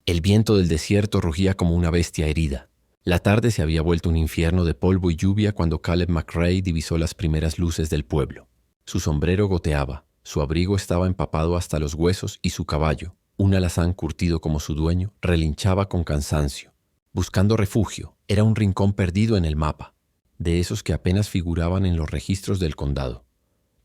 El viento del desierto rugía como una bestia herida. La tarde se había vuelto un infierno de polvo y lluvia cuando Caleb McRae divisó las primeras luces del pueblo. Su sombrero goteaba, su abrigo estaba empapado hasta los huesos y su caballo, un alazán curtido como su dueño, relinchaba con cansancio. Buscando refugio, era un rincón perdido en el mapa, de esos que apenas figuraban en los registros del condado.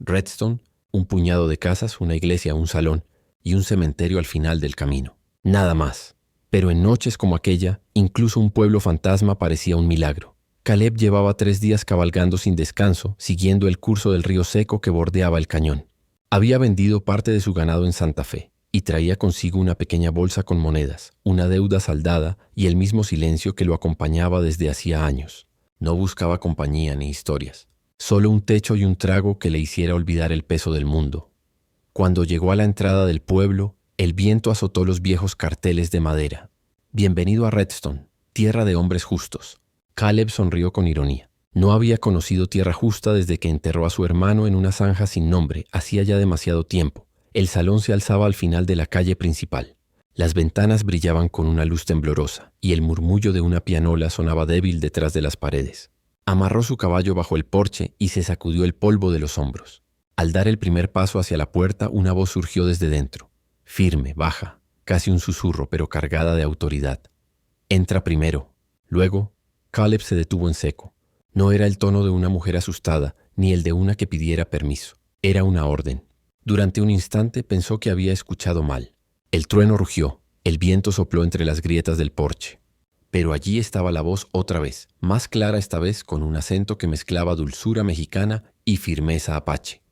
Redstone, un puñado de casas, una iglesia, un salón y un cementerio al final del camino. Nada más. Pero en noches como aquella, incluso un pueblo fantasma parecía un milagro. Caleb llevaba 3 días cabalgando sin descanso, siguiendo el curso del río seco que bordeaba el cañón. Había vendido parte de su ganado en Santa Fe y traía consigo una pequeña bolsa con monedas, una deuda saldada y el mismo silencio que lo acompañaba desde hacía años. No buscaba compañía ni historias, solo un techo y un trago que le hiciera olvidar el peso del mundo. Cuando llegó a la entrada del pueblo, el viento azotó los viejos carteles de madera. Bienvenido a Redstone, tierra de hombres justos. Caleb sonrió con ironía. No había conocido tierra justa desde que enterró a su hermano en una zanja sin nombre, hacía ya demasiado tiempo. El salón se alzaba al final de la calle principal. Las ventanas brillaban con una luz temblorosa y el murmullo de una pianola sonaba débil detrás de las paredes. Amarró su caballo bajo el porche y se sacudió el polvo de los hombros. Al dar el primer paso hacia la puerta, una voz surgió desde dentro. Firme, baja, casi un susurro, pero cargada de autoridad. Entra primero. Luego, Caleb se detuvo en seco. No era el tono de una mujer asustada, ni el de una que pidiera permiso. Era una orden. Durante un instante pensó que había escuchado mal. El trueno rugió, el viento sopló entre las grietas del porche. Pero allí estaba la voz otra vez, más clara esta vez con un acento que mezclaba dulzura mexicana y firmeza apache.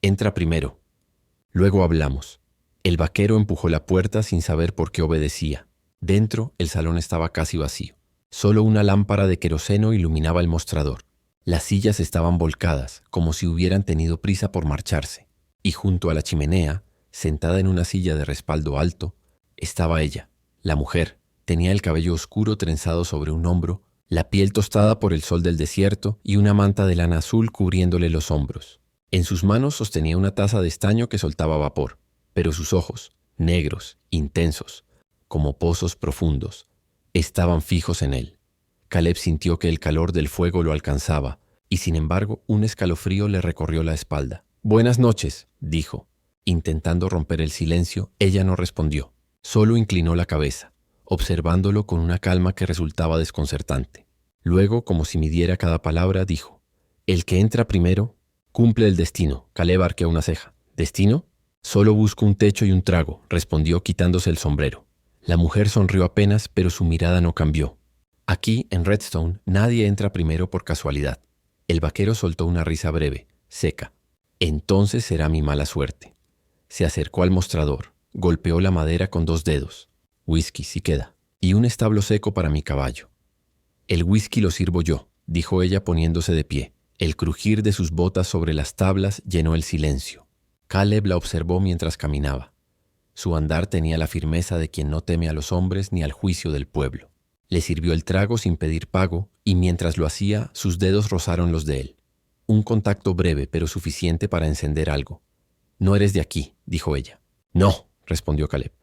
Entra primero. Luego hablamos. El vaquero empujó la puerta sin saber por qué obedecía. Dentro, el salón estaba casi vacío. Solo una lámpara de queroseno iluminaba el mostrador. Las sillas estaban volcadas, como si hubieran tenido prisa por marcharse. Y junto a la chimenea, sentada en una silla de respaldo alto, estaba ella, la mujer. Tenía el cabello oscuro trenzado sobre un hombro, la piel tostada por el sol del desierto y una manta de lana azul cubriéndole los hombros. En sus manos sostenía una taza de estaño que soltaba vapor, pero sus ojos, negros, intensos, como pozos profundos, estaban fijos en él. Caleb sintió que el calor del fuego lo alcanzaba, y sin embargo un escalofrío le recorrió la espalda. «Buenas noches», dijo. Intentando romper el silencio, ella no respondió, solo inclinó la cabeza, observándolo con una calma que resultaba desconcertante. Luego, como si midiera cada palabra, dijo: «El que entra primero cumple el destino». Caleb arqueó una ceja. «¿Destino?» «Solo busco un techo y un trago», respondió quitándose el sombrero. La mujer sonrió apenas, pero su mirada no cambió. «Aquí, en Redstone, nadie entra primero por casualidad». El vaquero soltó una risa breve, seca. «Entonces será mi mala suerte». Se acercó al mostrador, golpeó la madera con 2 dedos. «Whisky, sí queda. Y un establo seco para mi caballo». «El whisky lo sirvo yo», dijo ella poniéndose de pie. El crujir de sus botas sobre las tablas llenó el silencio. Caleb la observó mientras caminaba. Su andar tenía la firmeza de quien no teme a los hombres ni al juicio del pueblo. Le sirvió el trago sin pedir pago y mientras lo hacía, sus dedos rozaron los de él. Un contacto breve pero suficiente para encender algo. «No eres de aquí», dijo ella. «No», respondió Caleb.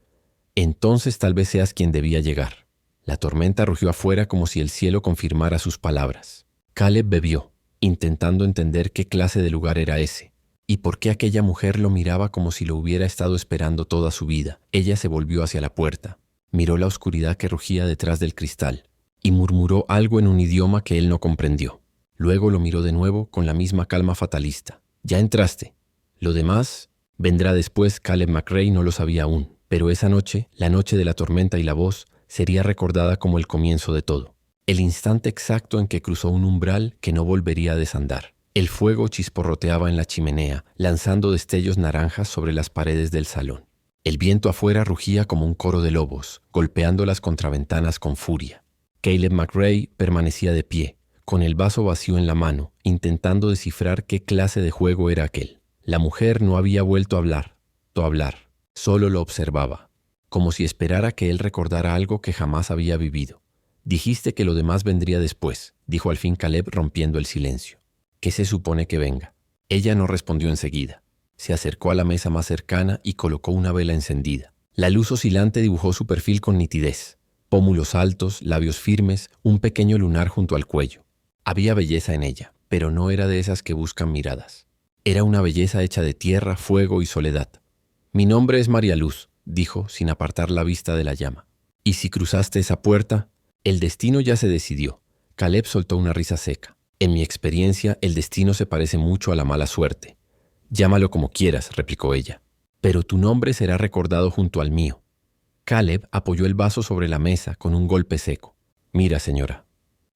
«Entonces tal vez seas quien debía llegar». La tormenta rugió afuera como si el cielo confirmara sus palabras. Caleb bebió, intentando entender qué clase de lugar era ese. ¿Y por qué aquella mujer lo miraba como si lo hubiera estado esperando toda su vida? Ella se volvió hacia la puerta, miró la oscuridad que rugía detrás del cristal y murmuró algo en un idioma que él no comprendió. Luego lo miró de nuevo con la misma calma fatalista. «Ya entraste. Lo demás vendrá después». Caleb McRae no lo sabía aún, pero esa noche, la noche de la tormenta y la voz, sería recordada como el comienzo de todo. El instante exacto en que cruzó un umbral que no volvería a desandar. El fuego chisporroteaba en la chimenea, lanzando destellos naranjas sobre las paredes del salón. El viento afuera rugía como un coro de lobos, golpeando las contraventanas con furia. Caleb McRae permanecía de pie, con el vaso vacío en la mano, intentando descifrar qué clase de juego era aquel. La mujer no había vuelto a hablar, solo lo observaba, como si esperara que él recordara algo que jamás había vivido. «Dijiste que lo demás vendría después», dijo al fin Caleb rompiendo el silencio. «¿Qué se supone que venga?» Ella no respondió enseguida. Se acercó a la mesa más cercana y colocó una vela encendida. La luz oscilante dibujó su perfil con nitidez. Pómulos altos, labios firmes, un pequeño lunar junto al cuello. Había belleza en ella, pero no era de esas que buscan miradas. Era una belleza hecha de tierra, fuego y soledad. «Mi nombre es María Luz», dijo, sin apartar la vista de la llama. «Y si cruzaste esa puerta, el destino ya se decidió». Caleb soltó una risa seca. «En mi experiencia, el destino se parece mucho a la mala suerte». «Llámalo como quieras», replicó ella. «Pero tu nombre será recordado junto al mío». Caleb apoyó el vaso sobre la mesa con un golpe seco. «Mira, señora,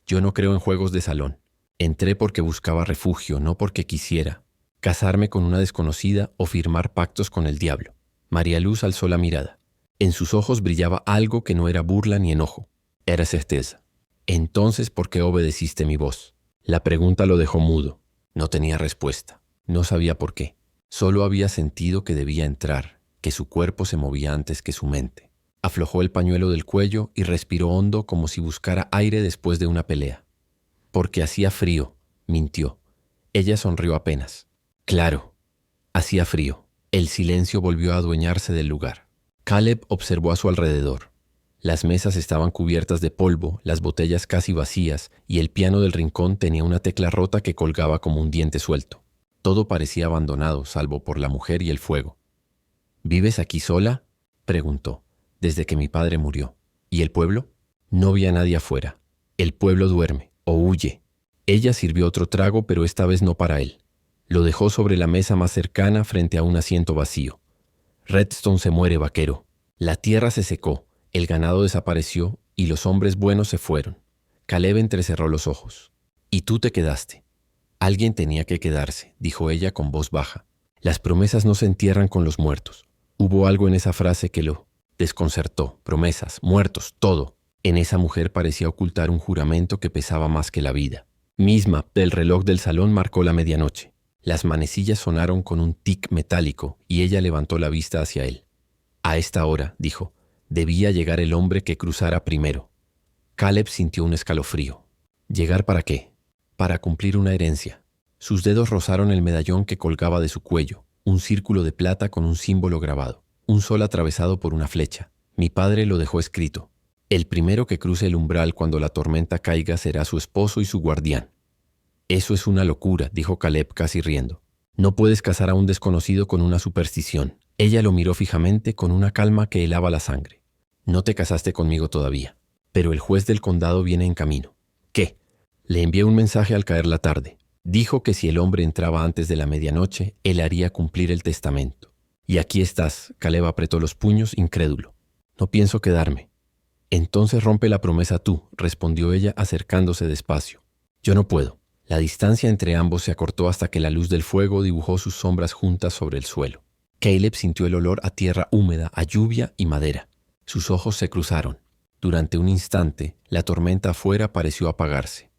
yo no creo en juegos de salón. Entré porque buscaba refugio, no porque quisiera casarme con una desconocida o firmar pactos con el diablo». María Luz alzó la mirada. En sus ojos brillaba algo que no era burla ni enojo. Era certeza. «Entonces, ¿por qué obedeciste mi voz?». La pregunta lo dejó mudo. No tenía respuesta. No sabía por qué. Solo había sentido que debía entrar, que su cuerpo se movía antes que su mente. Aflojó el pañuelo del cuello y respiró hondo como si buscara aire después de una pelea. «Porque hacía frío», mintió. Ella sonrió apenas. «Claro, hacía frío». El silencio volvió a adueñarse del lugar. Caleb observó a su alrededor. Las mesas estaban cubiertas de polvo, las botellas casi vacías, y el piano del rincón tenía una tecla rota que colgaba como un diente suelto. Todo parecía abandonado, salvo por la mujer y el fuego. «¿Vives aquí sola?», preguntó. «Desde que mi padre murió». «¿Y el pueblo?». «No vi a nadie afuera. El pueblo duerme, o huye». Ella sirvió otro trago, pero esta vez no para él. Lo dejó sobre la mesa más cercana frente a un asiento vacío. «Redstone se muere, vaquero». La tierra se secó. El ganado desapareció y los hombres buenos se fueron. Caleb entrecerró los ojos. «Y tú te quedaste». «Alguien tenía que quedarse», dijo ella con voz baja. «Las promesas no se entierran con los muertos». Hubo algo en esa frase que lo desconcertó. Promesas, muertos, todo. En esa mujer parecía ocultar un juramento que pesaba más que la vida. Misma, el reloj del salón marcó la medianoche. Las manecillas sonaron con un tic metálico y ella levantó la vista hacia él. «A esta hora», dijo, «debía llegar el hombre que cruzara primero». Caleb sintió un escalofrío. ¿Llegar para qué? Para cumplir una herencia. Sus dedos rozaron el medallón que colgaba de su cuello, un círculo de plata con un símbolo grabado, un sol atravesado por una flecha. Mi padre lo dejó escrito. El primero que cruce el umbral cuando la tormenta caiga será su esposo y su guardián. «Eso es una locura», dijo Caleb casi riendo. «No puedes casar a un desconocido con una superstición». Ella lo miró fijamente con una calma que helaba la sangre. «No te casaste conmigo todavía, pero el juez del condado viene en camino». «¿Qué?». «Le envié un mensaje al caer la tarde. Dijo que si el hombre entraba antes de la medianoche, él haría cumplir el testamento». «Y aquí estás», Caleb apretó los puños, incrédulo. «No pienso quedarme». «Entonces rompe la promesa tú», respondió ella acercándose despacio. «Yo no puedo». La distancia entre ambos se acortó hasta que la luz del fuego dibujó sus sombras juntas sobre el suelo. Caleb sintió el olor a tierra húmeda, a lluvia y madera. Sus ojos se cruzaron. Durante un instante, la tormenta afuera pareció apagarse.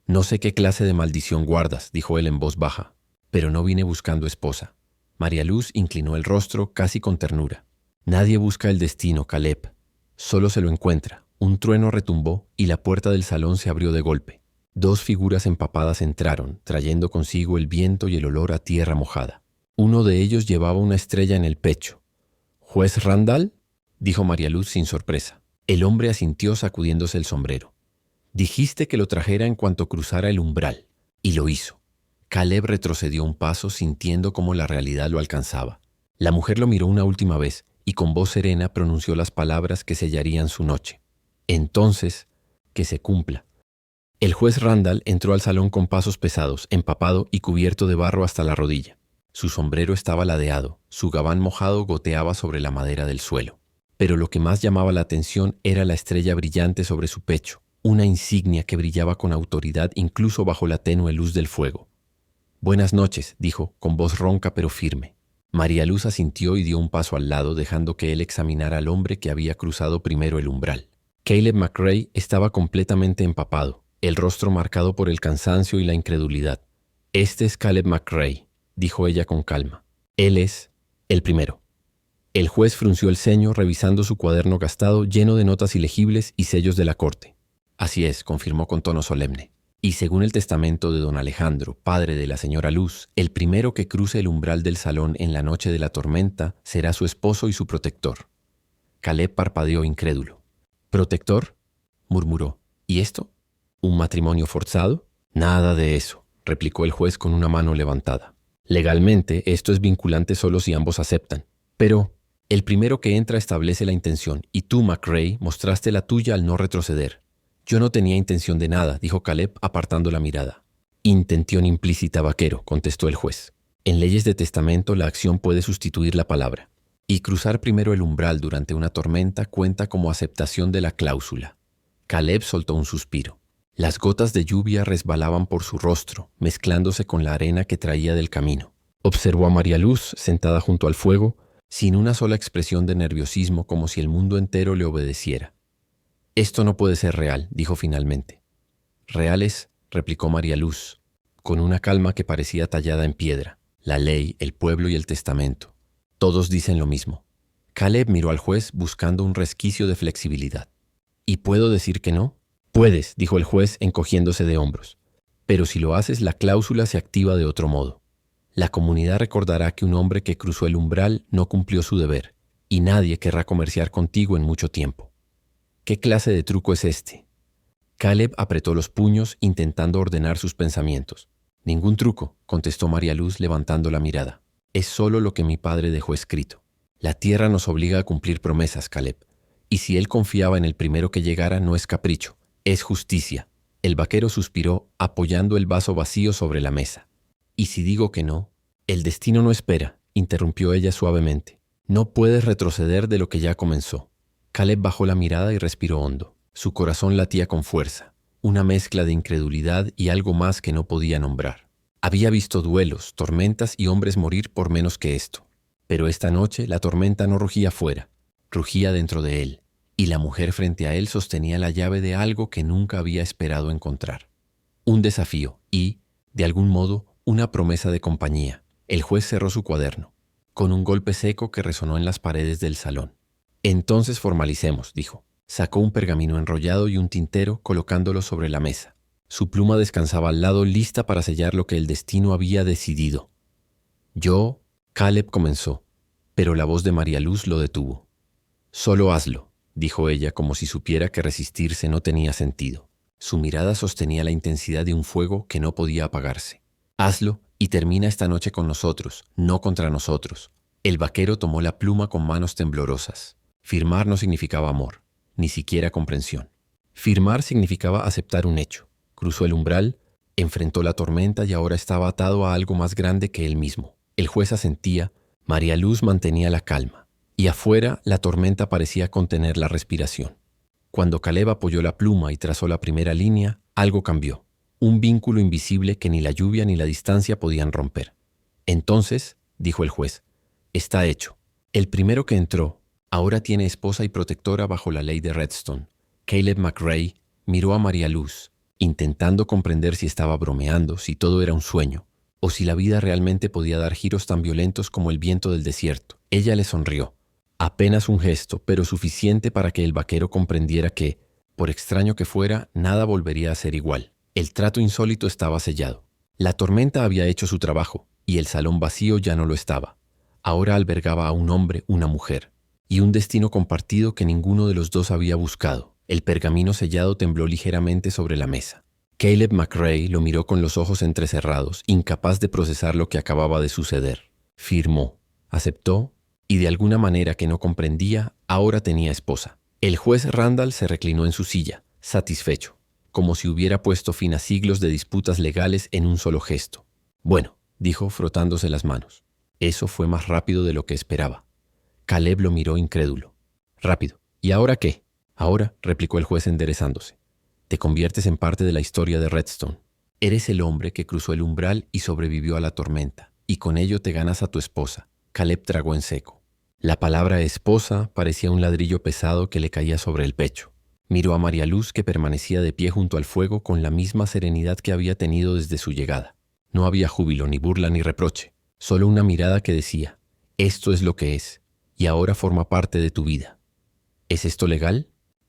«No sé qué clase de maldición guardas», dijo él en voz baja, «pero no vine buscando esposa». María Luz inclinó el rostro casi con ternura. «Nadie busca el destino, Caleb. Solo se lo encuentra». Un trueno retumbó y la puerta del salón se abrió de golpe. Dos figuras empapadas entraron, trayendo consigo el viento y el olor a tierra mojada. Uno de ellos llevaba una estrella en el pecho. «¿Juez Randall?», dijo María Luz sin sorpresa. El hombre asintió sacudiéndose el sombrero. «Dijiste que lo trajera en cuanto cruzara el umbral». Y lo hizo. Caleb retrocedió un paso sintiendo cómo la realidad lo alcanzaba. La mujer lo miró una última vez y con voz serena pronunció las palabras que sellarían su noche. «Entonces, que se cumpla». El juez Randall entró al salón con pasos pesados, empapado y cubierto de barro hasta la rodilla. Su sombrero estaba ladeado, su gabán mojado goteaba sobre la madera del suelo. Pero lo que más llamaba la atención era la estrella brillante sobre su pecho, una insignia que brillaba con autoridad incluso bajo la tenue luz del fuego. «Buenas noches», dijo, con voz ronca pero firme. María Luz asintió y dio un paso al lado, dejando que él examinara al hombre que había cruzado primero el umbral. Caleb McRae estaba completamente empapado, el rostro marcado por el cansancio y la incredulidad. «Este es Caleb McRae», dijo ella con calma. «Él es el primero». El juez frunció el ceño revisando su cuaderno gastado lleno de notas ilegibles y sellos de la corte. «Así es», confirmó con tono solemne. «Y según el testamento de don Alejandro, padre de la señora Luz, el primero que cruce el umbral del salón en la noche de la tormenta será su esposo y su protector». Caleb parpadeó incrédulo. «¿Protector?», murmuró. «¿Y esto? ¿Un matrimonio forzado?». «Nada de eso», replicó el juez con una mano levantada. «Legalmente, esto es vinculante solo si ambos aceptan. Pero el primero que entra establece la intención, y tú, McRae, mostraste la tuya al no retroceder». «Yo no tenía intención de nada», dijo Caleb apartando la mirada. «Intención implícita, vaquero», contestó el juez. «En leyes de testamento la acción puede sustituir la palabra. Y cruzar primero el umbral durante una tormenta cuenta como aceptación de la cláusula». Caleb soltó un suspiro. Las gotas de lluvia resbalaban por su rostro, mezclándose con la arena que traía del camino. Observó a María Luz sentada junto al fuego, sin una sola expresión de nerviosismo, como si el mundo entero le obedeciera. «Esto no puede ser real», dijo finalmente. «Real es», replicó María Luz, con una calma que parecía tallada en piedra. «La ley, el pueblo y el testamento. Todos dicen lo mismo». Caleb miró al juez buscando un resquicio de flexibilidad. «¿Y puedo decir que no?». «Puedes», dijo el juez encogiéndose de hombros. «Pero si lo haces, la cláusula se activa de otro modo. La comunidad recordará que un hombre que cruzó el umbral no cumplió su deber, y nadie querrá comerciar contigo en mucho tiempo». «¿Qué clase de truco es este?». Caleb apretó los puños intentando ordenar sus pensamientos. «Ningún truco», contestó María Luz levantando la mirada. «Es solo lo que mi padre dejó escrito. La tierra nos obliga a cumplir promesas, Caleb. Y si él confiaba en el primero que llegara, no es capricho, es justicia». El vaquero suspiró, apoyando el vaso vacío sobre la mesa. «¿Y si digo que no?». «El destino no espera», interrumpió ella suavemente. «No puedes retroceder de lo que ya comenzó». Caleb bajó la mirada y respiró hondo. Su corazón latía con fuerza, una mezcla de incredulidad y algo más que no podía nombrar. Había visto duelos, tormentas y hombres morir por menos que esto. Pero esta noche la tormenta no rugía fuera, rugía dentro de él, y la mujer frente a él sostenía la llave de algo que nunca había esperado encontrar. Un desafío y, de algún modo, una promesa de compañía. El juez cerró su cuaderno, con un golpe seco que resonó en las paredes del salón. «Entonces formalicemos», dijo. Sacó un pergamino enrollado y un tintero colocándolo sobre la mesa. Su pluma descansaba al lado, lista para sellar lo que el destino había decidido. «Yo», Caleb comenzó, pero la voz de María Luz lo detuvo. «Solo hazlo», dijo ella como si supiera que resistirse no tenía sentido. Su mirada sostenía la intensidad de un fuego que no podía apagarse. «Hazlo y termina esta noche con nosotros, no contra nosotros». El vaquero tomó la pluma con manos temblorosas. Firmar no significaba amor, ni siquiera comprensión. Firmar significaba aceptar un hecho. Cruzó el umbral, enfrentó la tormenta y ahora estaba atado a algo más grande que él mismo. El juez asentía, María Luz mantenía la calma, y afuera la tormenta parecía contener la respiración. Cuando Caleb apoyó la pluma y trazó la primera línea, algo cambió. Un vínculo invisible que ni la lluvia ni la distancia podían romper. «Entonces», dijo el juez, «está hecho. El primero que entró ahora tiene esposa y protectora bajo la ley de Redstone». Caleb McRae miró a María Luz, intentando comprender si estaba bromeando, si todo era un sueño, o si la vida realmente podía dar giros tan violentos como el viento del desierto. Ella le sonrió. Apenas un gesto, pero suficiente para que el vaquero comprendiera que, por extraño que fuera, nada volvería a ser igual. El trato insólito estaba sellado. La tormenta había hecho su trabajo, y el salón vacío ya no lo estaba. Ahora albergaba a un hombre, una mujer, y un destino compartido que ninguno de los dos había buscado. El pergamino sellado tembló ligeramente sobre la mesa. Caleb McRae lo miró con los ojos entrecerrados, incapaz de procesar lo que acababa de suceder. Firmó, aceptó, y de alguna manera que no comprendía, ahora tenía esposa. El juez Randall se reclinó en su silla, satisfecho, como si hubiera puesto fin a siglos de disputas legales en un solo gesto. «Bueno», dijo frotándose las manos. Eso fue más rápido de lo que esperaba. Caleb lo miró incrédulo. «Rápido. ¿Y ahora qué?». «Ahora», replicó el juez enderezándose, «te conviertes en parte de la historia de Redstone. Eres el hombre que cruzó el umbral y sobrevivió a la tormenta, y con ello te ganas a tu esposa». Caleb tragó en seco. La palabra esposa parecía un ladrillo pesado que le caía sobre el pecho. Miró a María Luz, que permanecía de pie junto al fuego con la misma serenidad que había tenido desde su llegada. No había júbilo, ni burla, ni reproche, solo una mirada que decía: «Esto es lo que es, y ahora forma parte de tu vida». «¿Es esto legal?»,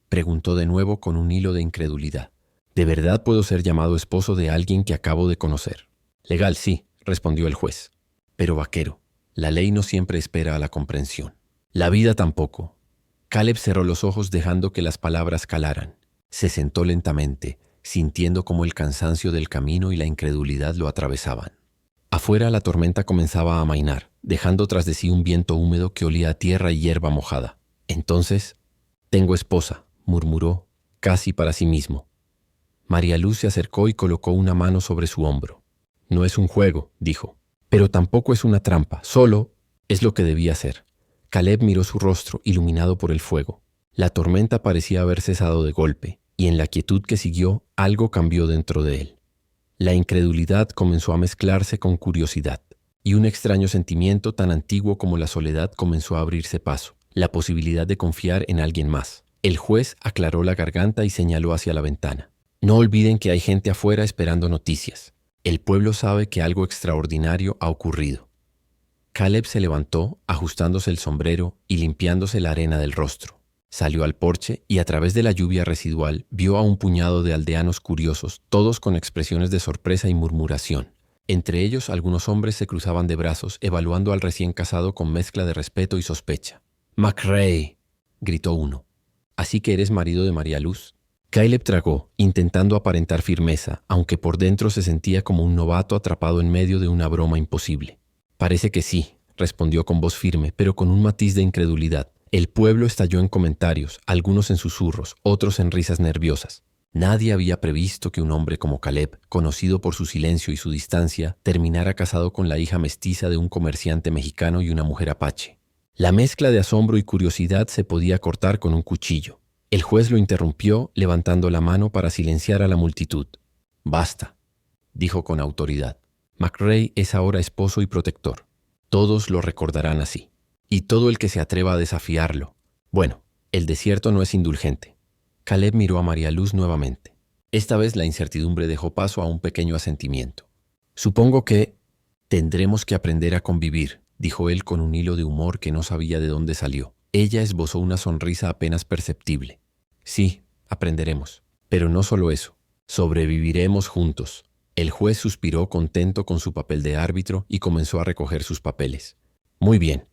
preguntó de nuevo con un hilo de incredulidad. «¿De verdad puedo ser llamado esposo de alguien que acabo de conocer?». «Legal, sí», respondió el juez. «Pero vaquero, la ley no siempre espera a la comprensión. La vida tampoco. Caleb cerró los ojos dejando que las palabras calaran. Se sentó lentamente, sintiendo cómo el cansancio del camino y la incredulidad lo atravesaban. Afuera la tormenta comenzaba a amainar, dejando tras de sí un viento húmedo que olía a tierra y hierba mojada. Entonces, «Tengo esposa», murmuró, casi para sí mismo. María Luz se acercó y colocó una mano sobre su hombro. «No es un juego», dijo, «pero tampoco es una trampa, solo es lo que debía ser». Caleb miró su rostro, iluminado por el fuego. La tormenta parecía haber cesado de golpe, y en la quietud que siguió, algo cambió dentro de él. La incredulidad comenzó a mezclarse con curiosidad, y un extraño sentimiento tan antiguo como la soledad comenzó a abrirse paso, la posibilidad de confiar en alguien más. El juez aclaró la garganta y señaló hacia la ventana. «No olviden que hay gente afuera esperando noticias. El pueblo sabe que algo extraordinario ha ocurrido». Caleb se levantó, ajustándose el sombrero y limpiándose la arena del rostro. Salió al porche y a través de la lluvia residual vio a un puñado de aldeanos curiosos, todos con expresiones de sorpresa y murmuración. Entre ellos algunos hombres se cruzaban de brazos, evaluando al recién casado con mezcla de respeto y sospecha. «McRae», gritó uno. «¿Así que eres marido de María Luz?» Caleb tragó, intentando aparentar firmeza, aunque por dentro se sentía como un novato atrapado en medio de una broma imposible. «Parece que sí», respondió con voz firme, pero con un matiz de incredulidad. El pueblo estalló en comentarios, algunos en susurros, otros en risas nerviosas. Nadie había previsto que un hombre como Caleb, conocido por su silencio y su distancia, terminara casado con la hija mestiza de un comerciante mexicano y una mujer apache. La mezcla de asombro y curiosidad se podía cortar con un cuchillo. El juez lo interrumpió, levantando la mano para silenciar a la multitud. «Basta», dijo con autoridad. «McRae es ahora esposo y protector. Todos lo recordarán así. Y todo el que se atreva a desafiarlo. Bueno, el desierto no es indulgente». Caleb miró a María Luz nuevamente. Esta vez la incertidumbre dejó paso a un pequeño asentimiento. «Supongo que tendremos que aprender a convivir», dijo él con un hilo de humor que no sabía de dónde salió. Ella esbozó una sonrisa apenas perceptible. «Sí, aprenderemos. Pero no solo eso. Sobreviviremos juntos». El juez suspiró contento con su papel de árbitro y comenzó a recoger sus papeles. «Muy bien.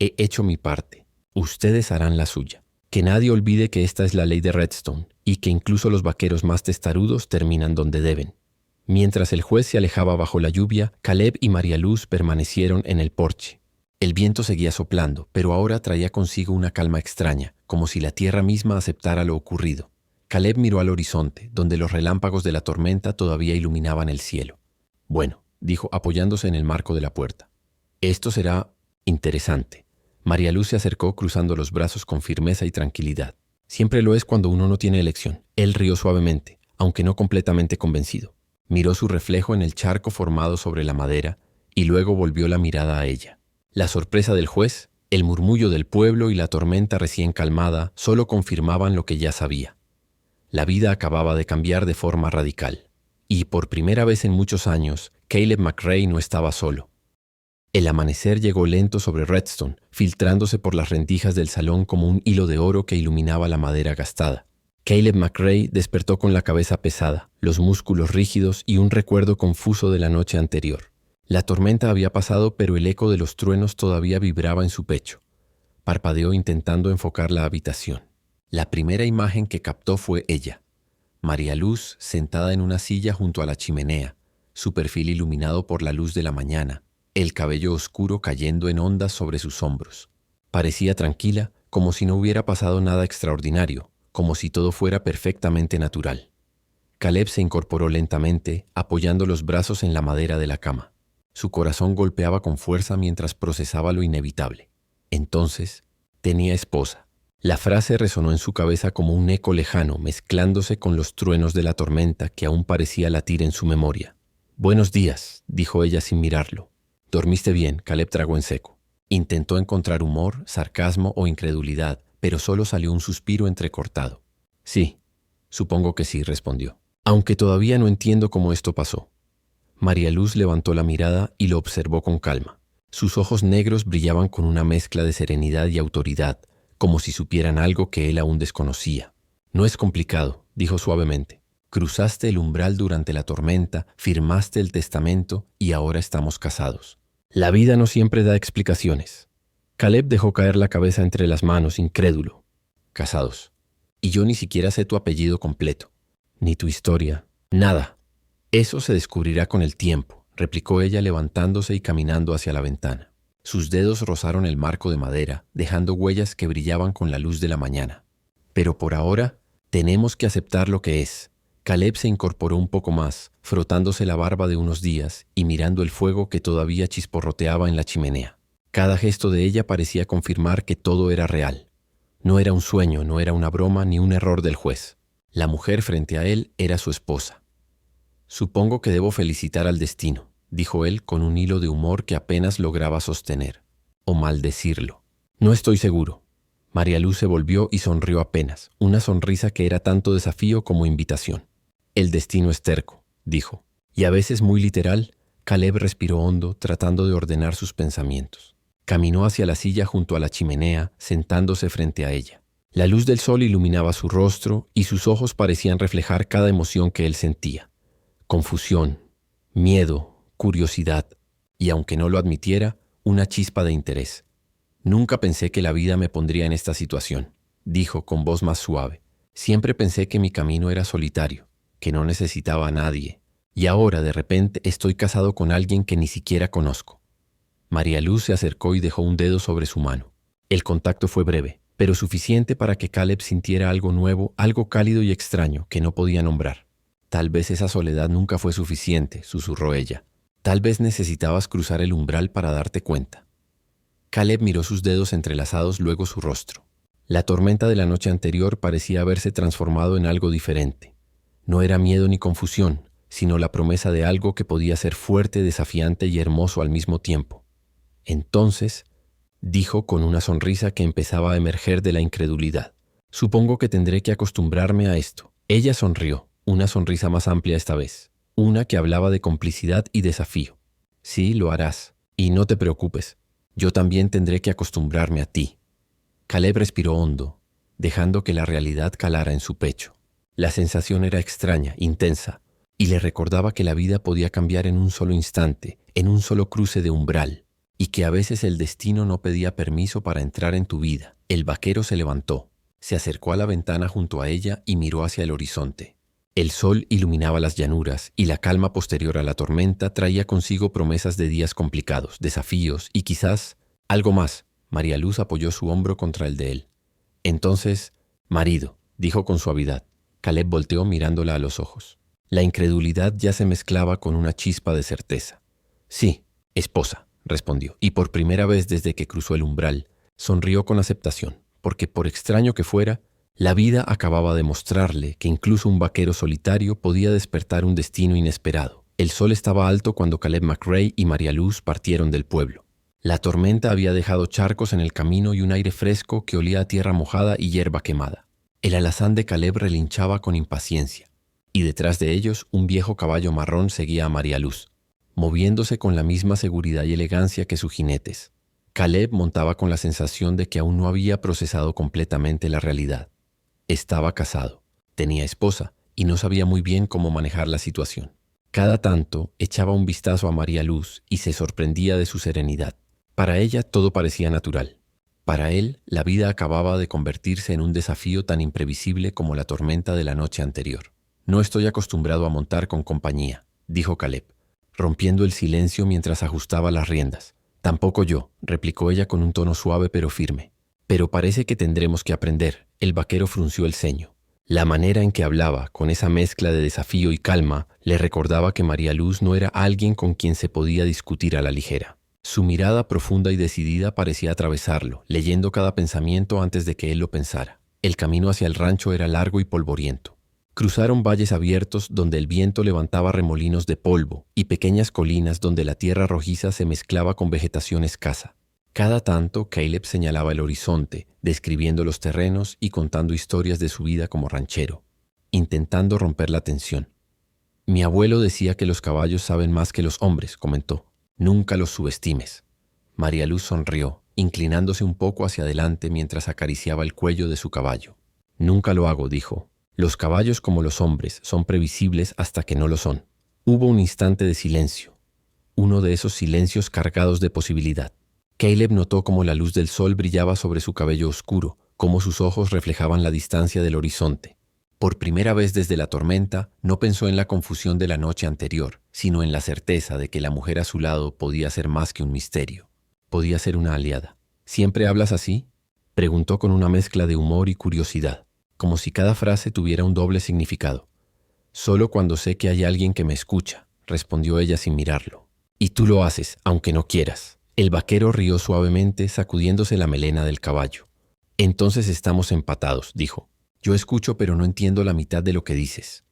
He hecho mi parte. Ustedes harán la suya. Que nadie olvide que esta es la ley de Redstone y que incluso los vaqueros más testarudos terminan donde deben». Mientras el juez se alejaba bajo la lluvia, Caleb y María Luz permanecieron en el porche. El viento seguía soplando, pero ahora traía consigo una calma extraña, como si la tierra misma aceptara lo ocurrido. Caleb miró al horizonte, donde los relámpagos de la tormenta todavía iluminaban el cielo. «Bueno», dijo apoyándose en el marco de la puerta. «Esto será interesante». María Luz se acercó cruzando los brazos con firmeza y tranquilidad. Siempre lo es cuando uno no tiene elección. Él rió suavemente, aunque no completamente convencido. Miró su reflejo en el charco formado sobre la madera y luego volvió la mirada a ella. La sorpresa del juez, el murmullo del pueblo y la tormenta recién calmada solo confirmaban lo que ya sabía. La vida acababa de cambiar de forma radical. Y por primera vez en muchos años, Caleb McRae no estaba solo. El amanecer llegó lento sobre Redstone, filtrándose por las rendijas del salón como un hilo de oro que iluminaba la madera gastada. Caleb McRae despertó con la cabeza pesada, los músculos rígidos y un recuerdo confuso de la noche anterior. La tormenta había pasado, pero el eco de los truenos todavía vibraba en su pecho. Parpadeó intentando enfocar la habitación. La primera imagen que captó fue ella, María Luz, sentada en una silla junto a la chimenea, su perfil iluminado por la luz de la mañana, el cabello oscuro cayendo en ondas sobre sus hombros. Parecía tranquila, como si no hubiera pasado nada extraordinario, como si todo fuera perfectamente natural. Caleb se incorporó lentamente, apoyando los brazos en la madera de la cama. Su corazón golpeaba con fuerza mientras procesaba lo inevitable. Entonces, tenía esposa. La frase resonó en su cabeza como un eco lejano, mezclándose con los truenos de la tormenta que aún parecía latir en su memoria. «Buenos días», dijo ella sin mirarlo. «¿Dormiste bien?», Caleb tragó en seco. Intentó encontrar humor, sarcasmo o incredulidad, pero solo salió un suspiro entrecortado. «Sí, supongo que sí», respondió. «Aunque todavía no entiendo cómo esto pasó». María Luz levantó la mirada y lo observó con calma. Sus ojos negros brillaban con una mezcla de serenidad y autoridad, como si supieran algo que él aún desconocía. «No es complicado», dijo suavemente. «Cruzaste el umbral durante la tormenta, firmaste el testamento y ahora estamos casados. La vida no siempre da explicaciones». Caleb dejó caer la cabeza entre las manos, incrédulo. Casados. Y yo ni siquiera sé tu apellido completo, ni tu historia, nada. Eso se descubrirá con el tiempo, replicó ella levantándose y caminando hacia la ventana. Sus dedos rozaron el marco de madera, dejando huellas que brillaban con la luz de la mañana. Pero por ahora, tenemos que aceptar lo que es. Caleb se incorporó un poco más, frotándose la barba de unos días y mirando el fuego que todavía chisporroteaba en la chimenea. Cada gesto de ella parecía confirmar que todo era real. No era un sueño, no era una broma ni un error del juez. La mujer frente a él era su esposa. Supongo que debo felicitar al destino, dijo él con un hilo de humor que apenas lograba sostener. O maldecirlo. No estoy seguro. María Luz se volvió y sonrió apenas, una sonrisa que era tanto desafío como invitación. El destino es terco, dijo. Y a veces muy literal, Caleb respiró hondo, tratando de ordenar sus pensamientos. Caminó hacia la silla junto a la chimenea, sentándose frente a ella. La luz del sol iluminaba su rostro y sus ojos parecían reflejar cada emoción que él sentía. Confusión, miedo, curiosidad y, aunque no lo admitiera, una chispa de interés. Nunca pensé que la vida me pondría en esta situación, dijo con voz más suave. Siempre pensé que mi camino era solitario, que no necesitaba a nadie, y ahora de repente estoy casado con alguien que ni siquiera conozco. María Luz se acercó y dejó un dedo sobre su mano. El contacto fue breve, pero suficiente para que Caleb sintiera algo nuevo, algo cálido y extraño que no podía nombrar. Tal vez esa soledad nunca fue suficiente, susurró ella. Tal vez necesitabas cruzar el umbral para darte cuenta. Caleb miró sus dedos entrelazados, luego su rostro. La tormenta de la noche anterior parecía haberse transformado en algo diferente. No era miedo ni confusión, sino la promesa de algo que podía ser fuerte, desafiante y hermoso al mismo tiempo. Entonces, dijo con una sonrisa que empezaba a emerger de la incredulidad, supongo que tendré que acostumbrarme a esto. Ella sonrió, una sonrisa más amplia esta vez, una que hablaba de complicidad y desafío. Sí, lo harás, y no te preocupes, yo también tendré que acostumbrarme a ti. Caleb respiró hondo, dejando que la realidad calara en su pecho. La sensación era extraña, intensa, y le recordaba que la vida podía cambiar en un solo instante, en un solo cruce de umbral, y que a veces el destino no pedía permiso para entrar en tu vida. El vaquero se levantó, se acercó a la ventana junto a ella y miró hacia el horizonte. El sol iluminaba las llanuras y la calma posterior a la tormenta traía consigo promesas de días complicados, desafíos y quizás algo más. María Luz apoyó su hombro contra el de él. Entonces, marido, dijo con suavidad. Caleb volteó mirándola a los ojos. La incredulidad ya se mezclaba con una chispa de certeza. Sí, esposa, respondió, y por primera vez desde que cruzó el umbral, sonrió con aceptación, porque por extraño que fuera, la vida acababa de mostrarle que incluso un vaquero solitario podía despertar un destino inesperado. El sol estaba alto cuando Caleb McRae y María Luz partieron del pueblo. La tormenta había dejado charcos en el camino y un aire fresco que olía a tierra mojada y hierba quemada. El alazán de Caleb relinchaba con impaciencia, y detrás de ellos un viejo caballo marrón seguía a María Luz, moviéndose con la misma seguridad y elegancia que sus jinetes. Caleb montaba con la sensación de que aún no había procesado completamente la realidad. Estaba casado, tenía esposa y no sabía muy bien cómo manejar la situación. Cada tanto echaba un vistazo a María Luz y se sorprendía de su serenidad. Para ella todo parecía natural. Para él, la vida acababa de convertirse en un desafío tan imprevisible como la tormenta de la noche anterior. No estoy acostumbrado a montar con compañía, dijo Caleb, rompiendo el silencio mientras ajustaba las riendas. Tampoco yo, replicó ella con un tono suave pero firme. Pero parece que tendremos que aprender. El vaquero frunció el ceño. La manera en que hablaba, con esa mezcla de desafío y calma, le recordaba que María Luz no era alguien con quien se podía discutir a la ligera. Su mirada profunda y decidida parecía atravesarlo, leyendo cada pensamiento antes de que él lo pensara. El camino hacia el rancho era largo y polvoriento. Cruzaron valles abiertos donde el viento levantaba remolinos de polvo y pequeñas colinas donde la tierra rojiza se mezclaba con vegetación escasa. Cada tanto, Caleb señalaba el horizonte, describiendo los terrenos y contando historias de su vida como ranchero, intentando romper la tensión. Mi abuelo decía que los caballos saben más que los hombres, comentó. Nunca los subestimes. María Luz sonrió, inclinándose un poco hacia adelante mientras acariciaba el cuello de su caballo. Nunca lo hago, dijo. Los caballos, como los hombres, son previsibles hasta que no lo son. Hubo un instante de silencio, uno de esos silencios cargados de posibilidad. Caleb notó cómo la luz del sol brillaba sobre su cabello oscuro, cómo sus ojos reflejaban la distancia del horizonte. Por primera vez desde la tormenta, no pensó en la confusión de la noche anterior, sino en la certeza de que la mujer a su lado podía ser más que un misterio. Podía ser una aliada. ¿Siempre hablas así?, preguntó con una mezcla de humor y curiosidad, como si cada frase tuviera un doble significado. Solo cuando sé que hay alguien que me escucha, respondió ella sin mirarlo. Y tú lo haces, aunque no quieras. El vaquero rió suavemente, sacudiéndose la melena del caballo. Entonces estamos empatados, dijo. Yo escucho, pero no entiendo la mitad de lo que dices.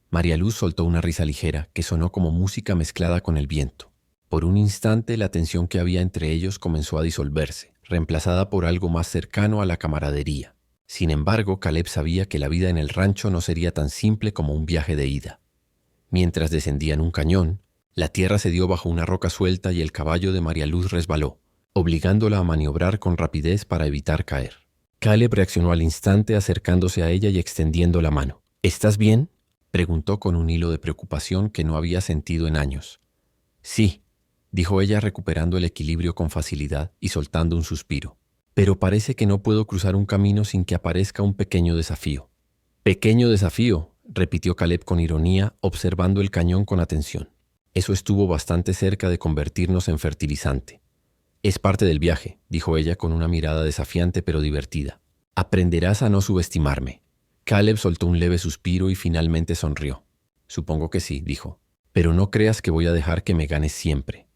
María Luz soltó una risa ligera que sonó como música mezclada con el viento. Por un instante la tensión que había entre ellos comenzó a disolverse, reemplazada por algo más cercano a la camaradería. Sin embargo, Caleb sabía que la vida en el rancho no sería tan simple como un viaje de ida. Mientras descendían un cañón, la tierra se dio bajo una roca suelta y el caballo de María Luz resbaló, obligándola a maniobrar con rapidez para evitar caer. Caleb reaccionó al instante acercándose a ella y extendiendo la mano. ¿Estás bien?, preguntó con un hilo de preocupación que no había sentido en años. Sí, dijo ella recuperando el equilibrio con facilidad y soltando un suspiro. Pero parece que no puedo cruzar un camino sin que aparezca un pequeño desafío. «Pequeño desafío», repitió Caleb con ironía, observando el cañón con atención. Eso estuvo bastante cerca de convertirnos en fertilizante. «Es parte del viaje», dijo ella con una mirada desafiante pero divertida. «Aprenderás a no subestimarme». Caleb soltó un leve suspiro y finalmente sonrió. «Supongo que sí», dijo. «Pero no creas que voy a dejar que me ganes siempre».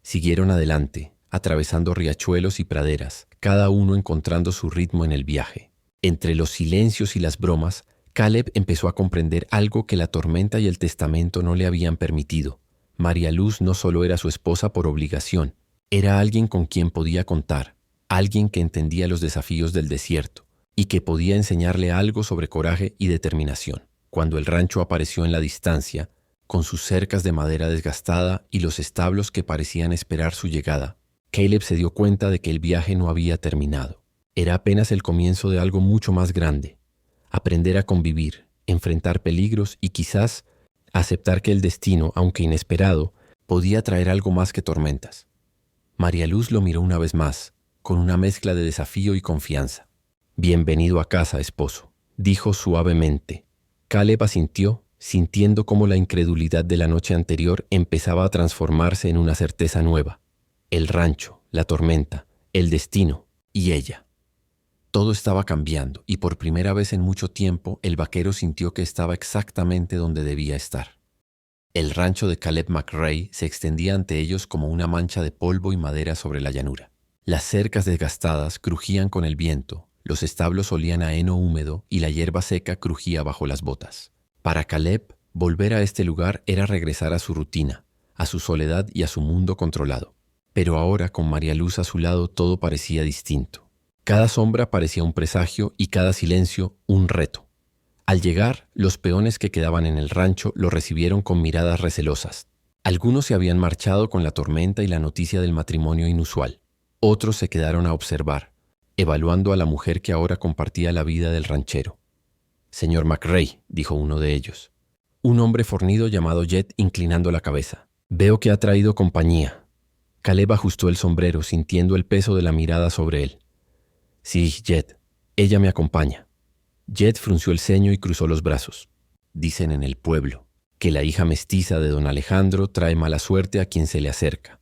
Siguieron adelante, atravesando riachuelos y praderas, cada uno encontrando su ritmo en el viaje. Entre los silencios y las bromas, Caleb empezó a comprender algo que la tormenta y el testamento no le habían permitido. María Luz no solo era su esposa por obligación, era alguien con quien podía contar, alguien que entendía los desafíos del desierto y que podía enseñarle algo sobre coraje y determinación. Cuando el rancho apareció en la distancia, con sus cercas de madera desgastada y los establos que parecían esperar su llegada, Caleb se dio cuenta de que el viaje no había terminado. Era apenas el comienzo de algo mucho más grande. Aprender a convivir, enfrentar peligros y quizás aceptar que el destino, aunque inesperado, podía traer algo más que tormentas. María Luz lo miró una vez más, con una mezcla de desafío y confianza. «Bienvenido a casa, esposo», dijo suavemente. Caleb asintió, sintiendo cómo la incredulidad de la noche anterior empezaba a transformarse en una certeza nueva. El rancho, la tormenta, el destino y ella. Todo estaba cambiando y por primera vez en mucho tiempo el vaquero sintió que estaba exactamente donde debía estar. El rancho de Caleb McRae se extendía ante ellos como una mancha de polvo y madera sobre la llanura. Las cercas desgastadas crujían con el viento, los establos olían a heno húmedo y la hierba seca crujía bajo las botas. Para Caleb, volver a este lugar era regresar a su rutina, a su soledad y a su mundo controlado. Pero ahora, con María Luz a su lado, todo parecía distinto. Cada sombra parecía un presagio y cada silencio un reto. Al llegar, los peones que quedaban en el rancho lo recibieron con miradas recelosas. Algunos se habían marchado con la tormenta y la noticia del matrimonio inusual. Otros se quedaron a observar, evaluando a la mujer que ahora compartía la vida del ranchero. «Señor McRae», dijo uno de ellos. Un hombre fornido llamado Jet inclinando la cabeza. «Veo que ha traído compañía». Caleb ajustó el sombrero, sintiendo el peso de la mirada sobre él. «Sí, Jet. Ella me acompaña». Jet frunció el ceño y cruzó los brazos. «Dicen en el pueblo que la hija mestiza de don Alejandro trae mala suerte a quien se le acerca».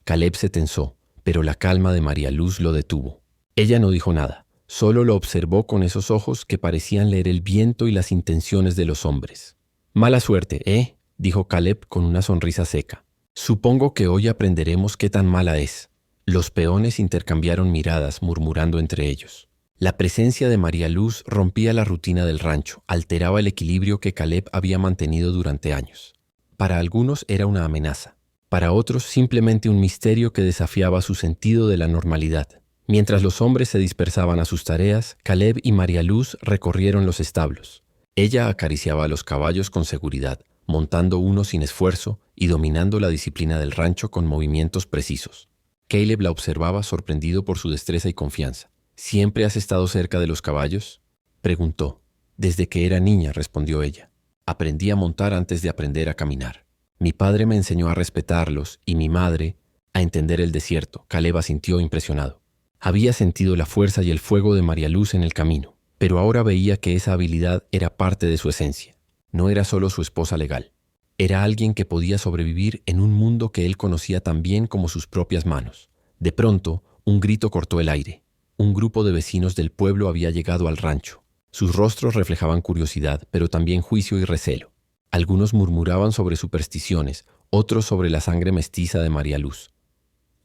Caleb se tensó, pero la calma de María Luz lo detuvo. Ella no dijo nada, solo lo observó con esos ojos que parecían leer el viento y las intenciones de los hombres. «Mala suerte, ¿eh?», dijo Caleb con una sonrisa seca. «Supongo que hoy aprenderemos qué tan mala es». Los peones intercambiaron miradas, murmurando entre ellos. La presencia de María Luz rompía la rutina del rancho, alteraba el equilibrio que Caleb había mantenido durante años. Para algunos era una amenaza, para otros simplemente un misterio que desafiaba su sentido de la normalidad. Mientras los hombres se dispersaban a sus tareas, Caleb y María Luz recorrieron los establos. Ella acariciaba a los caballos con seguridad, montando uno sin esfuerzo y dominando la disciplina del rancho con movimientos precisos. Caleb la observaba sorprendido por su destreza y confianza. «¿Siempre has estado cerca de los caballos?», preguntó. «Desde que era niña», respondió ella. «Aprendí a montar antes de aprender a caminar. Mi padre me enseñó a respetarlos y mi madre a entender el desierto». Caleb asintió impresionado. Había sentido la fuerza y el fuego de María Luz en el camino, pero ahora veía que esa habilidad era parte de su esencia. No era solo su esposa legal. Era alguien que podía sobrevivir en un mundo que él conocía tan bien como sus propias manos. De pronto, un grito cortó el aire. Un grupo de vecinos del pueblo había llegado al rancho. Sus rostros reflejaban curiosidad, pero también juicio y recelo. Algunos murmuraban sobre supersticiones, otros sobre la sangre mestiza de María Luz.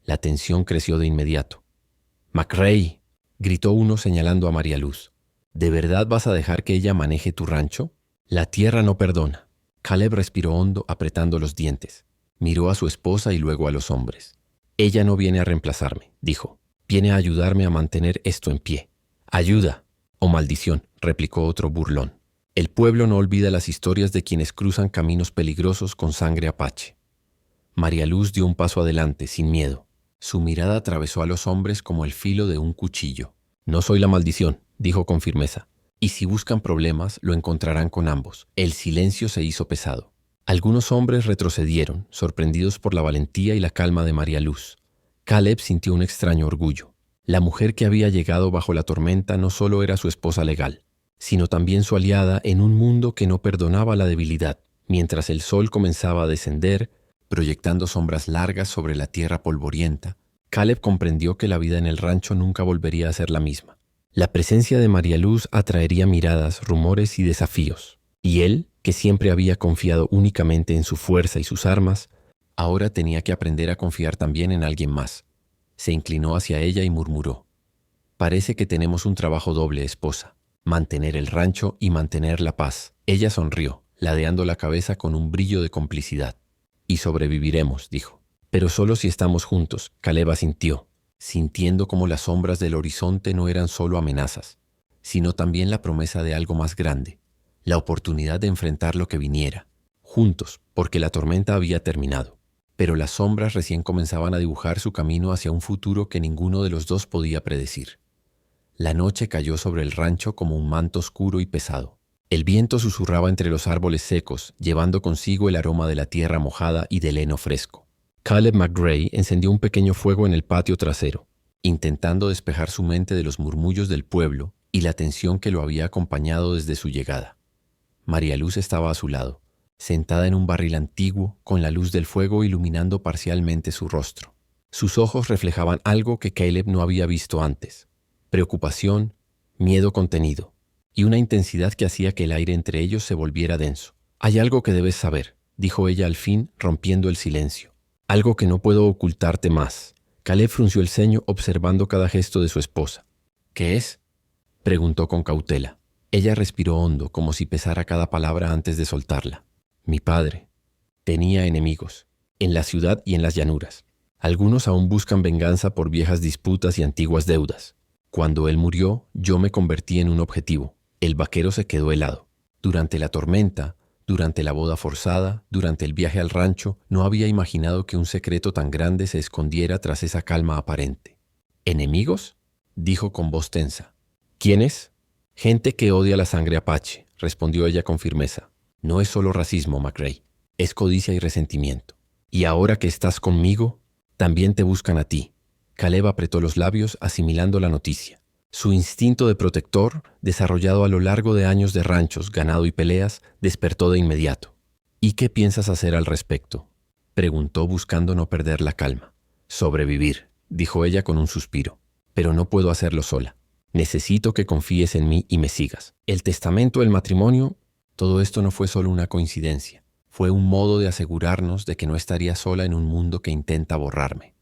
La tensión creció de inmediato. «McRae», gritó uno señalando a María Luz. «¿De verdad vas a dejar que ella maneje tu rancho? La tierra no perdona». Caleb respiró hondo, apretando los dientes. Miró a su esposa y luego a los hombres. «Ella no viene a reemplazarme», dijo. «Viene a ayudarme a mantener esto en pie». «Ayuda o maldición», replicó otro burlón. «El pueblo no olvida las historias de quienes cruzan caminos peligrosos con sangre apache». María Luz dio un paso adelante, sin miedo. Su mirada atravesó a los hombres como el filo de un cuchillo. «No soy la maldición», dijo con firmeza. «Y si buscan problemas, lo encontrarán con ambos». El silencio se hizo pesado. Algunos hombres retrocedieron, sorprendidos por la valentía y la calma de María Luz. Caleb sintió un extraño orgullo. La mujer que había llegado bajo la tormenta no solo era su esposa legal, sino también su aliada en un mundo que no perdonaba la debilidad. Mientras el sol comenzaba a descender, proyectando sombras largas sobre la tierra polvorienta, Caleb comprendió que la vida en el rancho nunca volvería a ser la misma. La presencia de María Luz atraería miradas, rumores y desafíos. Y él, que siempre había confiado únicamente en su fuerza y sus armas, ahora tenía que aprender a confiar también en alguien más. Se inclinó hacia ella y murmuró: «Parece que tenemos un trabajo doble, esposa. Mantener el rancho y mantener la paz». Ella sonrió, ladeando la cabeza con un brillo de complicidad. «Y sobreviviremos», dijo. «Pero solo si estamos juntos», Caleb asintió, sintiendo como las sombras del horizonte no eran solo amenazas, sino también la promesa de algo más grande, la oportunidad de enfrentar lo que viniera, juntos, porque la tormenta había terminado. Pero las sombras recién comenzaban a dibujar su camino hacia un futuro que ninguno de los dos podía predecir. La noche cayó sobre el rancho como un manto oscuro y pesado. El viento susurraba entre los árboles secos, llevando consigo el aroma de la tierra mojada y del heno fresco. Caleb McRae encendió un pequeño fuego en el patio trasero, intentando despejar su mente de los murmullos del pueblo y la tensión que lo había acompañado desde su llegada. María Luz estaba a su lado, sentada en un barril antiguo, con la luz del fuego iluminando parcialmente su rostro. Sus ojos reflejaban algo que Caleb no había visto antes: preocupación, miedo contenido, y una intensidad que hacía que el aire entre ellos se volviera denso. «Hay algo que debes saber», dijo ella al fin, rompiendo el silencio. «Algo que no puedo ocultarte más». Caleb frunció el ceño observando cada gesto de su esposa. «¿Qué es?», preguntó con cautela. Ella respiró hondo, como si pesara cada palabra antes de soltarla. «Mi padre tenía enemigos, en la ciudad y en las llanuras. Algunos aún buscan venganza por viejas disputas y antiguas deudas. Cuando él murió, yo me convertí en un objetivo». El vaquero se quedó helado. Durante la tormenta, durante la boda forzada, durante el viaje al rancho, no había imaginado que un secreto tan grande se escondiera tras esa calma aparente. «¿Enemigos?», dijo con voz tensa. «¿Quiénes?». «Gente que odia la sangre apache», respondió ella con firmeza. «No es solo racismo, McRae, es codicia y resentimiento. Y ahora que estás conmigo, también te buscan a ti». Caleb apretó los labios, asimilando la noticia. Su instinto de protector, desarrollado a lo largo de años de ranchos, ganado y peleas, despertó de inmediato. «¿Y qué piensas hacer al respecto?», preguntó buscando no perder la calma. «Sobrevivir», dijo ella con un suspiro. «Pero no puedo hacerlo sola. Necesito que confíes en mí y me sigas. El testamento, el matrimonio, todo esto no fue solo una coincidencia. Fue un modo de asegurarnos de que no estaría sola en un mundo que intenta borrarme».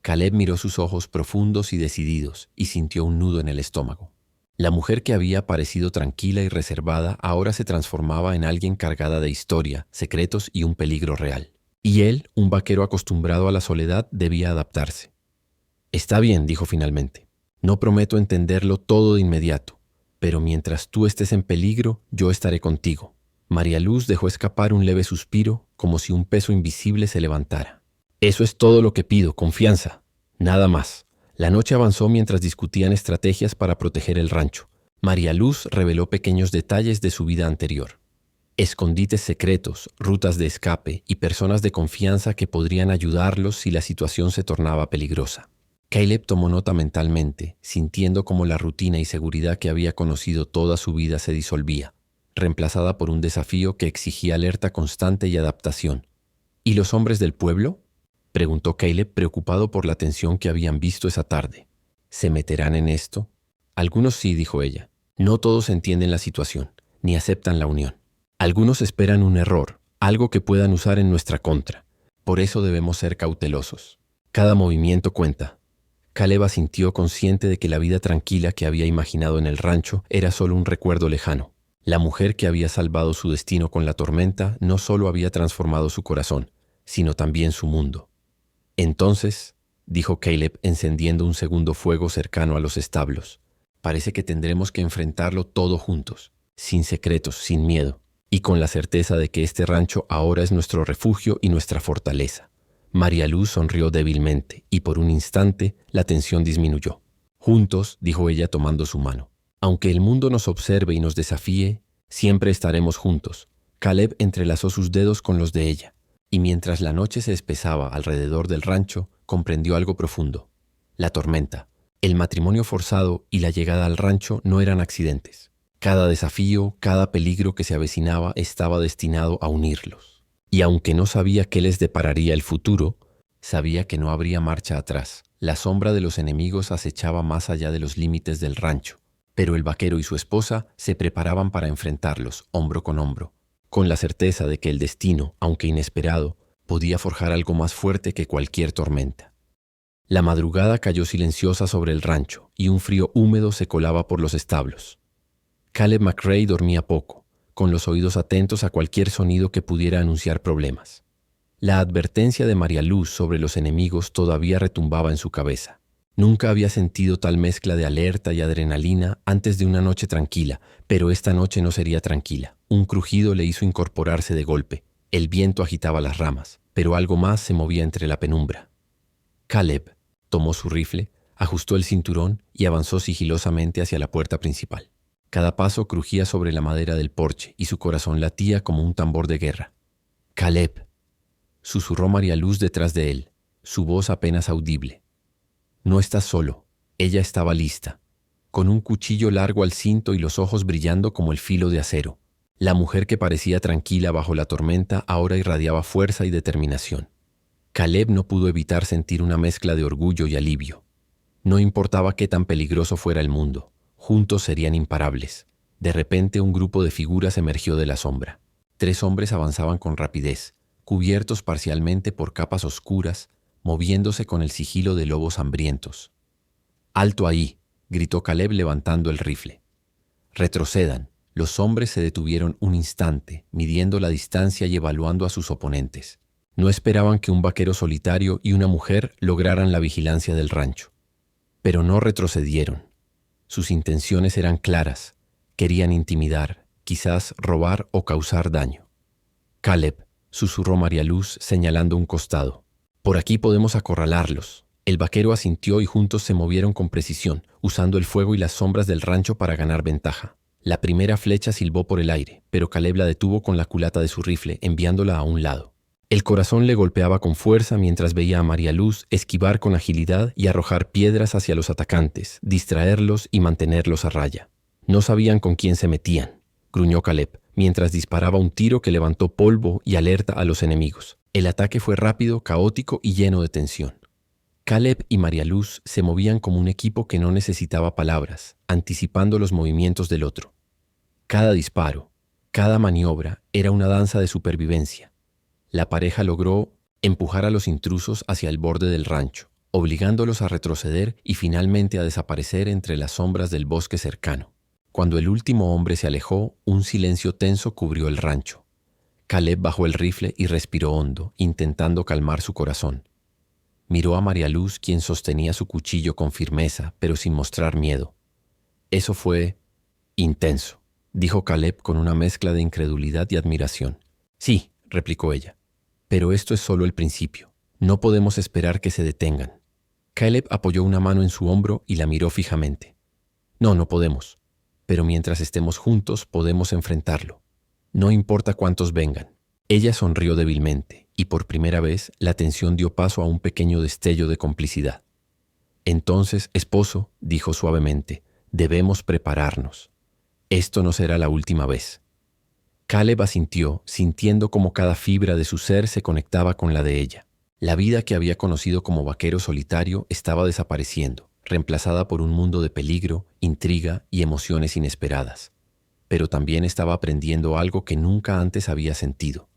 Caleb miró sus ojos profundos y decididos y sintió un nudo en el estómago. La mujer que había parecido tranquila y reservada ahora se transformaba en alguien cargada de historia, secretos y un peligro real. Y él, un vaquero acostumbrado a la soledad, debía adaptarse. «Está bien», dijo finalmente. «No prometo entenderlo todo de inmediato, pero mientras tú estés en peligro, yo estaré contigo». María Luz dejó escapar un leve suspiro, como si un peso invisible se levantara. «Eso es todo lo que pido, confianza. Nada más». La noche avanzó mientras discutían estrategias para proteger el rancho. María Luz reveló pequeños detalles de su vida anterior. Escondites secretos, rutas de escape y personas de confianza que podrían ayudarlos si la situación se tornaba peligrosa. Caleb tomó nota mentalmente, sintiendo como la rutina y seguridad que había conocido toda su vida se disolvía, reemplazada por un desafío que exigía alerta constante y adaptación. ¿Y los hombres del pueblo?, preguntó Caleb, preocupado por la tensión que habían visto esa tarde. ¿Se meterán en esto? Algunos sí, dijo ella. No todos entienden la situación, ni aceptan la unión. Algunos esperan un error, algo que puedan usar en nuestra contra. Por eso debemos ser cautelosos. Cada movimiento cuenta. Caleb asintió, consciente de que la vida tranquila que había imaginado en el rancho era solo un recuerdo lejano. La mujer que había salvado su destino con la tormenta no solo había transformado su corazón, sino también su mundo. Entonces, dijo Caleb, encendiendo un segundo fuego cercano a los establos, parece que tendremos que enfrentarlo todo juntos, sin secretos, sin miedo, y con la certeza de que este rancho ahora es nuestro refugio y nuestra fortaleza. María Luz sonrió débilmente, y por un instante la tensión disminuyó. Juntos, dijo ella tomando su mano. Aunque el mundo nos observe y nos desafíe, siempre estaremos juntos. Caleb entrelazó sus dedos con los de ella, y mientras la noche se espesaba alrededor del rancho, comprendió algo profundo. La tormenta, el matrimonio forzado y la llegada al rancho no eran accidentes. Cada desafío, cada peligro que se avecinaba estaba destinado a unirlos. Y aunque no sabía qué les depararía el futuro, sabía que no habría marcha atrás. La sombra de los enemigos acechaba más allá de los límites del rancho, pero el vaquero y su esposa se preparaban para enfrentarlos, hombro con hombro, con la certeza de que el destino, aunque inesperado, podía forjar algo más fuerte que cualquier tormenta. La madrugada cayó silenciosa sobre el rancho y un frío húmedo se colaba por los establos. Caleb McRae dormía poco, con los oídos atentos a cualquier sonido que pudiera anunciar problemas. La advertencia de María Luz sobre los enemigos todavía retumbaba en su cabeza. Nunca había sentido tal mezcla de alerta y adrenalina antes de una noche tranquila, pero esta noche no sería tranquila. Un crujido le hizo incorporarse de golpe. El viento agitaba las ramas, pero algo más se movía entre la penumbra. Caleb tomó su rifle, ajustó el cinturón y avanzó sigilosamente hacia la puerta principal. Cada paso crujía sobre la madera del porche y su corazón latía como un tambor de guerra. «Caleb», susurró María Luz detrás de él, su voz apenas audible. «No estás solo». Ella estaba lista, con un cuchillo largo al cinto y los ojos brillando como el filo de acero. La mujer que parecía tranquila bajo la tormenta ahora irradiaba fuerza y determinación. Caleb no pudo evitar sentir una mezcla de orgullo y alivio. No importaba qué tan peligroso fuera el mundo, juntos serían imparables. De repente un grupo de figuras emergió de la sombra. 3 hombres avanzaban con rapidez, cubiertos parcialmente por capas oscuras, moviéndose con el sigilo de lobos hambrientos. «¡Alto ahí!», gritó Caleb levantando el rifle. «Retrocedan». Los hombres se detuvieron un instante, midiendo la distancia y evaluando a sus oponentes. No esperaban que un vaquero solitario y una mujer lograran la vigilancia del rancho. Pero no retrocedieron. Sus intenciones eran claras. Querían intimidar, quizás robar o causar daño. «Caleb», susurró María Luz señalando un costado. «Por aquí podemos acorralarlos». El vaquero asintió y juntos se movieron con precisión, usando el fuego y las sombras del rancho para ganar ventaja. La primera flecha silbó por el aire, pero Caleb la detuvo con la culata de su rifle, enviándola a un lado. El corazón le golpeaba con fuerza mientras veía a María Luz esquivar con agilidad y arrojar piedras hacia los atacantes, distraerlos y mantenerlos a raya. No sabían con quién se metían, gruñó Caleb, mientras disparaba un tiro que levantó polvo y alerta a los enemigos. El ataque fue rápido, caótico y lleno de tensión. Caleb y María Luz se movían como un equipo que no necesitaba palabras, anticipando los movimientos del otro. Cada disparo, cada maniobra era una danza de supervivencia. La pareja logró empujar a los intrusos hacia el borde del rancho, obligándolos a retroceder y finalmente a desaparecer entre las sombras del bosque cercano. Cuando el último hombre se alejó, un silencio tenso cubrió el rancho. Caleb bajó el rifle y respiró hondo, intentando calmar su corazón. Miró a María Luz, quien sostenía su cuchillo con firmeza, pero sin mostrar miedo. «Eso fue intenso», dijo Caleb con una mezcla de incredulidad y admiración. «Sí», replicó ella, «pero esto es solo el principio. No podemos esperar que se detengan». Caleb apoyó una mano en su hombro y la miró fijamente. No podemos. Pero mientras estemos juntos podemos enfrentarlo. No importa cuántos vengan». Ella sonrió débilmente, y por primera vez la tensión dio paso a un pequeño destello de complicidad. Entonces, esposo, dijo suavemente, debemos prepararnos. Esto no será la última vez. Caleb asintió, sintiendo cómo cada fibra de su ser se conectaba con la de ella. La vida que había conocido como vaquero solitario estaba desapareciendo, reemplazada por un mundo de peligro, intriga y emociones inesperadas. Pero también estaba aprendiendo algo que nunca antes había sentido,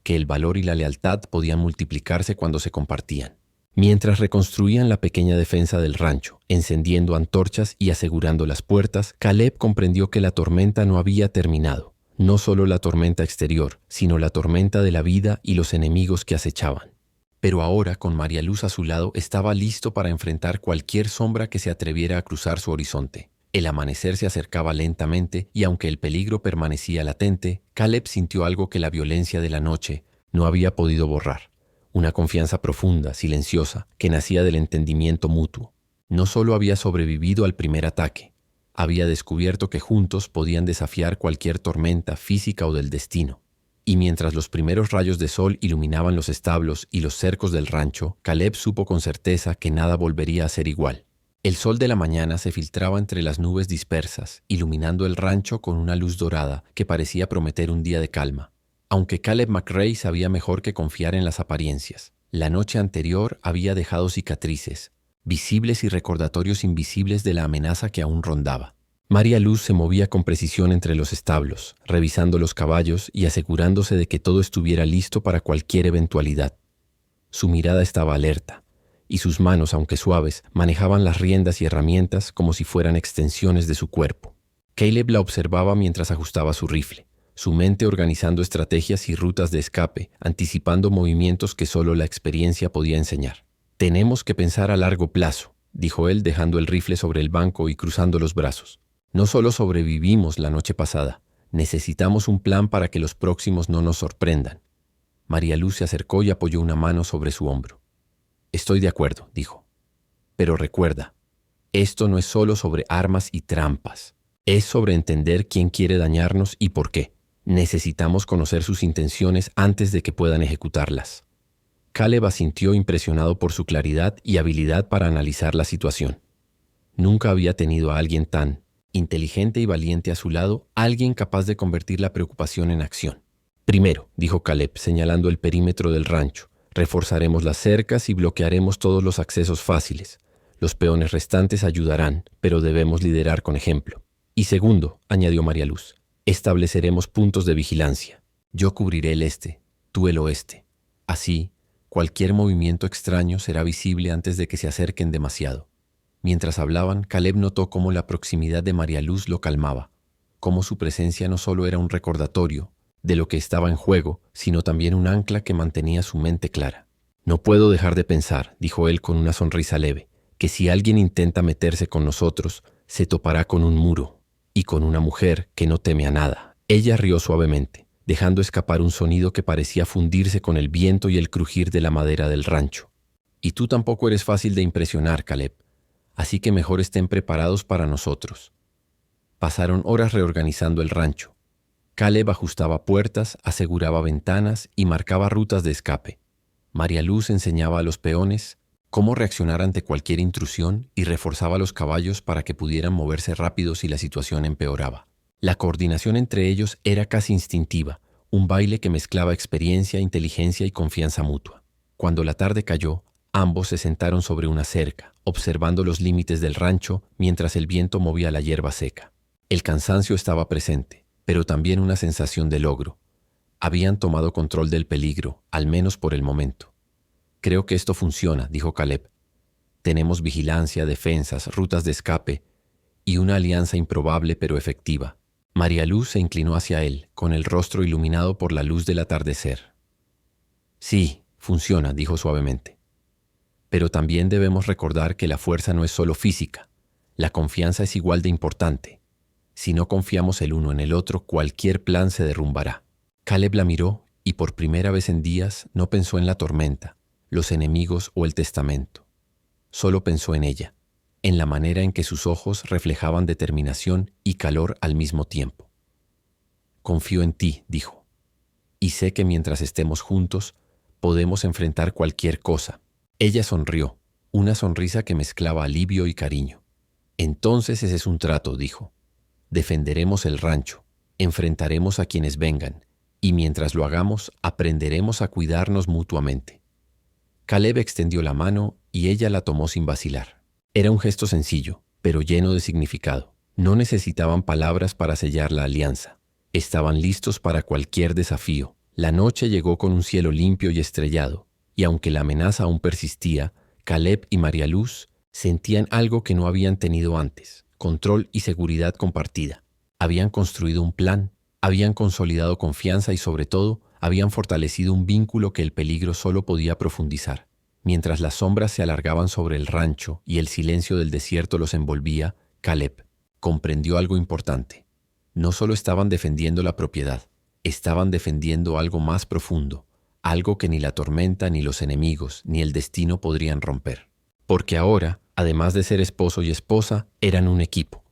que el valor y la lealtad podían multiplicarse cuando se compartían. Mientras reconstruían la pequeña defensa del rancho, encendiendo antorchas y asegurando las puertas, Caleb comprendió que la tormenta no había terminado. No solo la tormenta exterior, sino la tormenta de la vida y los enemigos que acechaban. Pero ahora, con María Luz a su lado, estaba listo para enfrentar cualquier sombra que se atreviera a cruzar su horizonte. El amanecer se acercaba lentamente y aunque el peligro permanecía latente, Caleb sintió algo que la violencia de la noche no había podido borrar. Una confianza profunda, silenciosa, que nacía del entendimiento mutuo. No solo había sobrevivido al primer ataque, había descubierto que juntos podían desafiar cualquier tormenta física o del destino. Y mientras los primeros rayos de sol iluminaban los establos y los cercos del rancho, Caleb supo con certeza que nada volvería a ser igual. El sol de la mañana se filtraba entre las nubes dispersas, iluminando el rancho con una luz dorada que parecía prometer un día de calma. Aunque Caleb McRae sabía mejor que confiar en las apariencias, la noche anterior había dejado cicatrices, visibles y recordatorios invisibles de la amenaza que aún rondaba. María Luz se movía con precisión entre los establos, revisando los caballos y asegurándose de que todo estuviera listo para cualquier eventualidad. Su mirada estaba alerta, y sus manos, aunque suaves, manejaban las riendas y herramientas como si fueran extensiones de su cuerpo. Caleb la observaba mientras ajustaba su rifle, su mente organizando estrategias y rutas de escape, anticipando movimientos que solo la experiencia podía enseñar. «Tenemos que pensar a largo plazo», dijo él dejando el rifle sobre el banco y cruzando los brazos. «No solo sobrevivimos la noche pasada, necesitamos un plan para que los próximos no nos sorprendan». María Luz se acercó y apoyó una mano sobre su hombro. «Estoy de acuerdo», dijo. «Pero recuerda, esto no es solo sobre armas y trampas. Es sobre entender quién quiere dañarnos y por qué. Necesitamos conocer sus intenciones antes de que puedan ejecutarlas». Caleb asintió impresionado por su claridad y habilidad para analizar la situación. Nunca había tenido a alguien tan inteligente y valiente a su lado, alguien capaz de convertir la preocupación en acción. «Primero», dijo Caleb, señalando el perímetro del rancho, «reforzaremos las cercas y bloquearemos todos los accesos fáciles. Los peones restantes ayudarán, pero debemos liderar con ejemplo. Y segundo», añadió María Luz, «estableceremos puntos de vigilancia. Yo cubriré el este, tú el oeste. Así, cualquier movimiento extraño será visible antes de que se acerquen demasiado». Mientras hablaban, Caleb notó cómo la proximidad de María Luz lo calmaba, cómo su presencia no solo era un recordatorio de lo que estaba en juego, sino también un ancla que mantenía su mente clara. «No puedo dejar de pensar», dijo él con una sonrisa leve, «que si alguien intenta meterse con nosotros, se topará con un muro, y con una mujer que no teme a nada». Ella rió suavemente, dejando escapar un sonido que parecía fundirse con el viento y el crujir de la madera del rancho. «Y tú tampoco eres fácil de impresionar, Caleb. Así que mejor estén preparados para nosotros». Pasaron horas reorganizando el rancho. Caleb ajustaba puertas, aseguraba ventanas y marcaba rutas de escape. María Luz enseñaba a los peones cómo reaccionar ante cualquier intrusión y reforzaba los caballos para que pudieran moverse rápido si la situación empeoraba. La coordinación entre ellos era casi instintiva, un baile que mezclaba experiencia, inteligencia y confianza mutua. Cuando la tarde cayó, ambos se sentaron sobre una cerca, observando los límites del rancho mientras el viento movía la hierba seca. El cansancio estaba presente, pero también una sensación de logro. Habían tomado control del peligro, al menos por el momento. «Creo que esto funciona», dijo Caleb. «Tenemos vigilancia, defensas, rutas de escape y una alianza improbable pero efectiva». María Luz se inclinó hacia él, con el rostro iluminado por la luz del atardecer. «Sí, funciona», dijo suavemente. «Pero también debemos recordar que la fuerza no es solo física. La confianza es igual de importante. Si no confiamos el uno en el otro, cualquier plan se derrumbará». Caleb la miró y por primera vez en días no pensó en la tormenta, los enemigos o el testamento. Solo pensó en ella, en la manera en que sus ojos reflejaban determinación y calor al mismo tiempo. «Confío en ti», dijo, «y sé que mientras estemos juntos, podemos enfrentar cualquier cosa». Ella sonrió, una sonrisa que mezclaba alivio y cariño. Entonces ese es un trato, dijo. Defenderemos el rancho, enfrentaremos a quienes vengan, y mientras lo hagamos, aprenderemos a cuidarnos mutuamente. Caleb extendió la mano y ella la tomó sin vacilar. Era un gesto sencillo, pero lleno de significado. No necesitaban palabras para sellar la alianza. Estaban listos para cualquier desafío. La noche llegó con un cielo limpio y estrellado, y aunque la amenaza aún persistía, Caleb y María Luz sentían algo que no habían tenido antes: control y seguridad compartida. Habían construido un plan, habían consolidado confianza y, sobre todo, habían fortalecido un vínculo que el peligro solo podía profundizar. Mientras las sombras se alargaban sobre el rancho y el silencio del desierto los envolvía, Caleb comprendió algo importante. No solo estaban defendiendo la propiedad, estaban defendiendo algo más profundo, algo que ni la tormenta, ni los enemigos, ni el destino podrían romper. Porque ahora, además de ser esposo y esposa, eran un equipo.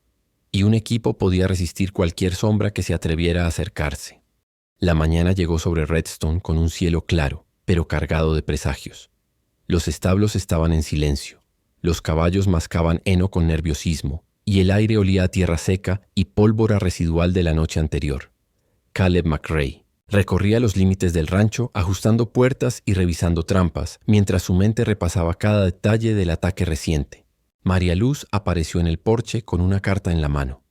Y un equipo podía resistir cualquier sombra que se atreviera a acercarse. La mañana llegó sobre Redstone con un cielo claro, pero cargado de presagios. Los establos estaban en silencio. Los caballos mascaban heno con nerviosismo, y el aire olía a tierra seca y pólvora residual de la noche anterior. Caleb McRae recorría los límites del rancho, ajustando puertas y revisando trampas, mientras su mente repasaba cada detalle del ataque reciente. María Luz apareció en el porche con una carta en la mano.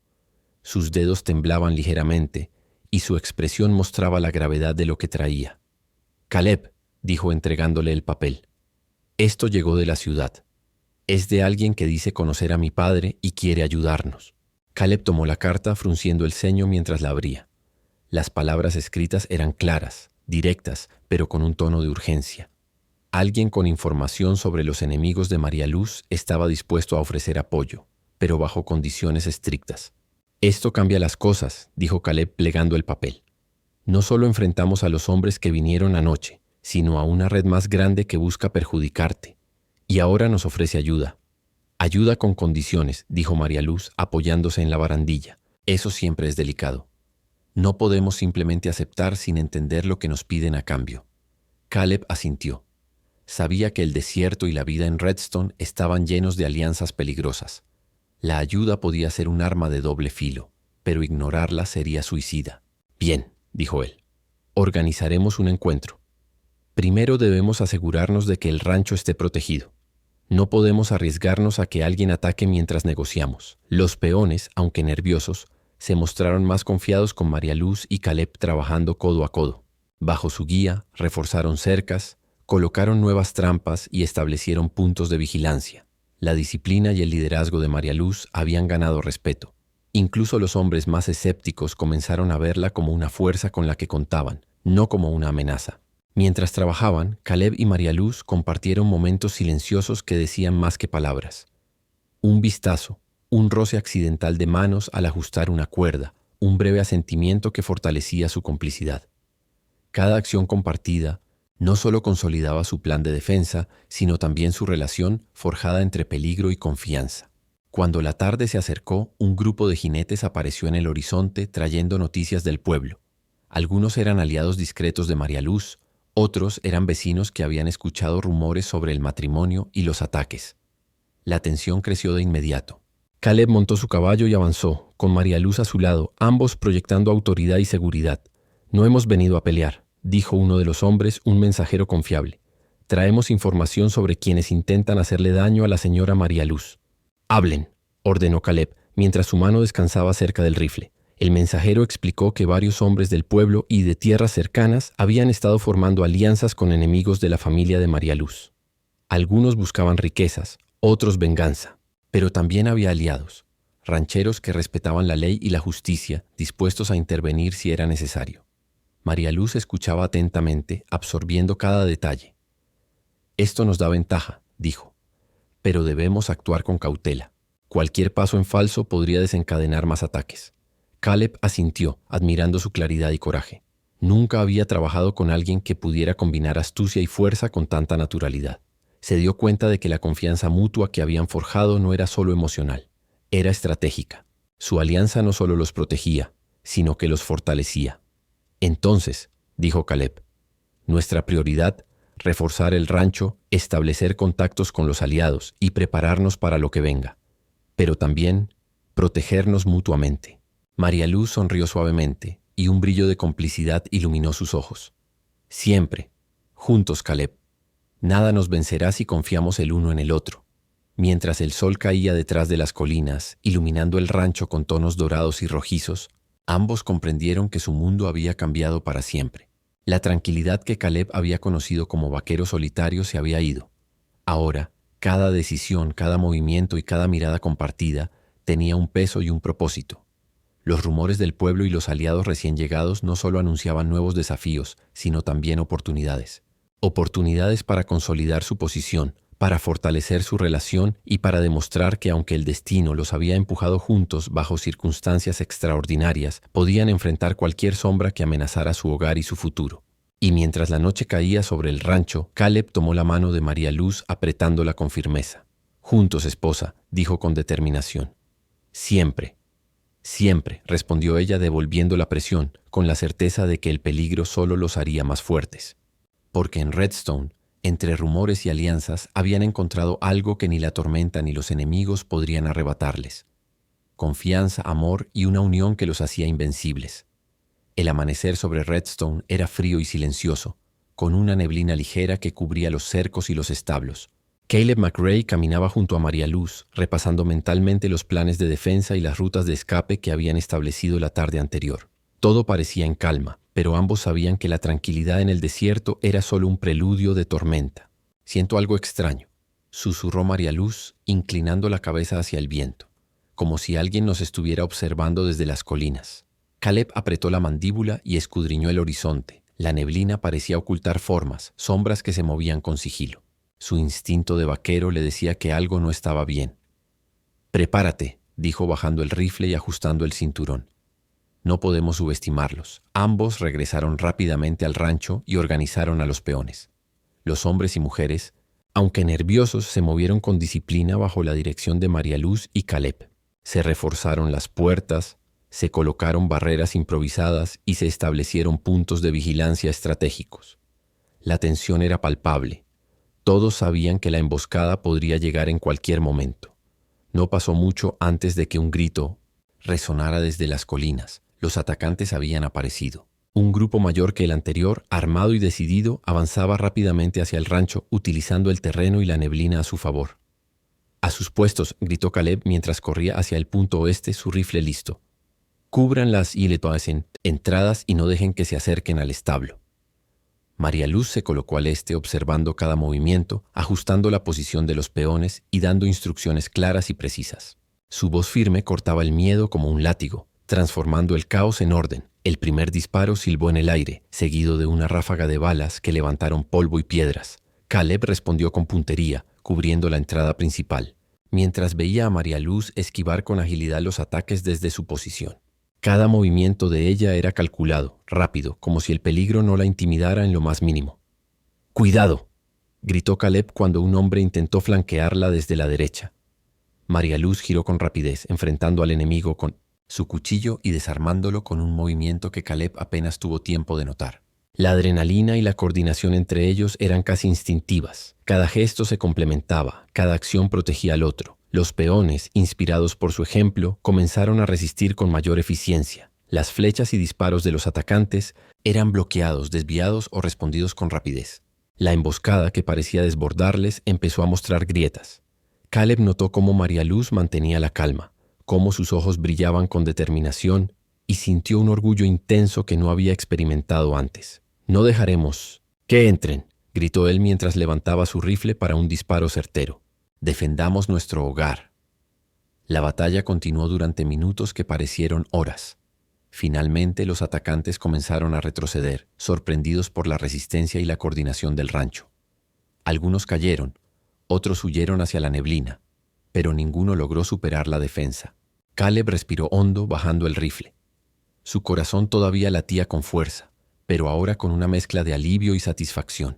Sus dedos temblaban ligeramente, y su expresión mostraba la gravedad de lo que traía. «Caleb», dijo entregándole el papel, «esto llegó de la ciudad. Es de alguien que dice conocer a mi padre y quiere ayudarnos». Caleb tomó la carta frunciendo el ceño mientras la abría. Las palabras escritas eran claras, directas, pero con un tono de urgencia. Alguien con información sobre los enemigos de María Luz estaba dispuesto a ofrecer apoyo, pero bajo condiciones estrictas. «Esto cambia las cosas», dijo Caleb plegando el papel. «No solo enfrentamos a los hombres que vinieron anoche, sino a una red más grande que busca perjudicarte. Y ahora nos ofrece ayuda». «Ayuda con condiciones», dijo María Luz apoyándose en la barandilla. «Eso siempre es delicado. No podemos simplemente aceptar sin entender lo que nos piden a cambio». Caleb asintió. Sabía que el desierto y la vida en Redstone estaban llenos de alianzas peligrosas. La ayuda podía ser un arma de doble filo, pero ignorarla sería suicida. «Bien», dijo él. «Organizaremos un encuentro. Primero debemos asegurarnos de que el rancho esté protegido. No podemos arriesgarnos a que alguien ataque mientras negociamos». Los peones, aunque nerviosos, se mostraron más confiados con María Luz y Caleb trabajando codo a codo. Bajo su guía, reforzaron cercas, colocaron nuevas trampas y establecieron puntos de vigilancia. La disciplina y el liderazgo de María Luz habían ganado respeto. Incluso los hombres más escépticos comenzaron a verla como una fuerza con la que contaban, no como una amenaza. Mientras trabajaban, Caleb y María Luz compartieron momentos silenciosos que decían más que palabras. Un vistazo, un roce accidental de manos al ajustar una cuerda, un breve asentimiento que fortalecía su complicidad. Cada acción compartida no solo consolidaba su plan de defensa, sino también su relación forjada entre peligro y confianza. Cuando la tarde se acercó, un grupo de jinetes apareció en el horizonte trayendo noticias del pueblo. Algunos eran aliados discretos de María Luz, otros eran vecinos que habían escuchado rumores sobre el matrimonio y los ataques. La tensión creció de inmediato. Caleb montó su caballo y avanzó, con María Luz a su lado, ambos proyectando autoridad y seguridad. «No hemos venido a pelear», dijo uno de los hombres, un mensajero confiable. «Traemos información sobre quienes intentan hacerle daño a la señora María Luz». «Hablen», ordenó Caleb, mientras su mano descansaba cerca del rifle. El mensajero explicó que varios hombres del pueblo y de tierras cercanas habían estado formando alianzas con enemigos de la familia de María Luz. Algunos buscaban riquezas, otros venganza, pero también había aliados, rancheros que respetaban la ley y la justicia, dispuestos a intervenir si era necesario. María Luz escuchaba atentamente, absorbiendo cada detalle. «Esto nos da ventaja», dijo, «pero debemos actuar con cautela. Cualquier paso en falso podría desencadenar más ataques». Caleb asintió, admirando su claridad y coraje. Nunca había trabajado con alguien que pudiera combinar astucia y fuerza con tanta naturalidad. Se dio cuenta de que la confianza mutua que habían forjado no era solo emocional, era estratégica. Su alianza no solo los protegía, sino que los fortalecía. «Entonces», dijo Caleb, «nuestra prioridad reforzar el rancho, establecer contactos con los aliados y prepararnos para lo que venga. Pero también protegernos mutuamente. María Luz sonrió suavemente y un brillo de complicidad iluminó sus ojos. Siempre, juntos, Caleb. Nada nos vencerá si confiamos el uno en el otro. Mientras el sol caía detrás de las colinas, iluminando el rancho con tonos dorados y rojizos, ambos comprendieron que su mundo había cambiado para siempre. La tranquilidad que Caleb había conocido como vaquero solitario se había ido. Ahora, cada decisión, cada movimiento y cada mirada compartida tenía un peso y un propósito. Los rumores del pueblo y los aliados recién llegados no solo anunciaban nuevos desafíos, sino también oportunidades. Oportunidades para consolidar su posición, para fortalecer su relación y para demostrar que aunque el destino los había empujado juntos bajo circunstancias extraordinarias, podían enfrentar cualquier sombra que amenazara su hogar y su futuro. Y mientras la noche caía sobre el rancho, Caleb tomó la mano de María Luz apretándola con firmeza. «Juntos, esposa», dijo con determinación. «Siempre». «Siempre», respondió ella devolviendo la presión, con la certeza de que el peligro solo los haría más fuertes. Porque en Redstone, entre rumores y alianzas, habían encontrado algo que ni la tormenta ni los enemigos podrían arrebatarles. Confianza, amor y una unión que los hacía invencibles. El amanecer sobre Redstone era frío y silencioso, con una neblina ligera que cubría los cercos y los establos. Caleb McRae caminaba junto a María Luz, repasando mentalmente los planes de defensa y las rutas de escape que habían establecido la tarde anterior. Todo parecía en calma, pero ambos sabían que la tranquilidad en el desierto era solo un preludio de tormenta. «Siento algo extraño», susurró María Luz, inclinando la cabeza hacia el viento, como si alguien nos estuviera observando desde las colinas. Caleb apretó la mandíbula y escudriñó el horizonte. La neblina parecía ocultar formas, sombras que se movían con sigilo. Su instinto de vaquero le decía que algo no estaba bien. «Prepárate», dijo bajando el rifle y ajustando el cinturón. «No podemos subestimarlos». Ambos regresaron rápidamente al rancho y organizaron a los peones. Los hombres y mujeres, aunque nerviosos, se movieron con disciplina bajo la dirección de María Luz y Caleb. Se reforzaron las puertas, se colocaron barreras improvisadas y se establecieron puntos de vigilancia estratégicos. La tensión era palpable. Todos sabían que la emboscada podría llegar en cualquier momento. No pasó mucho antes de que un grito resonara desde las colinas. Los atacantes habían aparecido. Un grupo mayor que el anterior, armado y decidido, avanzaba rápidamente hacia el rancho, utilizando el terreno y la neblina a su favor. «A sus puestos», gritó Caleb mientras corría hacia el punto oeste, su rifle listo. «Cubran las entradas y no dejen que se acerquen al establo». María Luz se colocó al este observando cada movimiento, ajustando la posición de los peones y dando instrucciones claras y precisas. Su voz firme cortaba el miedo como un látigo, transformando el caos en orden. El primer disparo silbó en el aire, seguido de una ráfaga de balas que levantaron polvo y piedras. Caleb respondió con puntería, cubriendo la entrada principal, mientras veía a María Luz esquivar con agilidad los ataques desde su posición. Cada movimiento de ella era calculado, rápido, como si el peligro no la intimidara en lo más mínimo. «¡Cuidado!», gritó Caleb cuando un hombre intentó flanquearla desde la derecha. María Luz giró con rapidez, enfrentando al enemigo con su cuchillo y desarmándolo con un movimiento que Caleb apenas tuvo tiempo de notar. La adrenalina y la coordinación entre ellos eran casi instintivas. Cada gesto se complementaba, cada acción protegía al otro. Los peones, inspirados por su ejemplo, comenzaron a resistir con mayor eficiencia. Las flechas y disparos de los atacantes eran bloqueados, desviados o respondidos con rapidez. La emboscada, que parecía desbordarles, empezó a mostrar grietas. Caleb notó cómo María Luz mantenía la calma, cómo sus ojos brillaban con determinación y sintió un orgullo intenso que no había experimentado antes. «No dejaremos que entren», gritó él mientras levantaba su rifle para un disparo certero. «Defendamos nuestro hogar». La batalla continuó durante minutos que parecieron horas. Finalmente los atacantes comenzaron a retroceder, sorprendidos por la resistencia y la coordinación del rancho. Algunos cayeron, otros huyeron hacia la neblina, pero ninguno logró superar la defensa. Caleb respiró hondo bajando el rifle. Su corazón todavía latía con fuerza, pero ahora con una mezcla de alivio y satisfacción.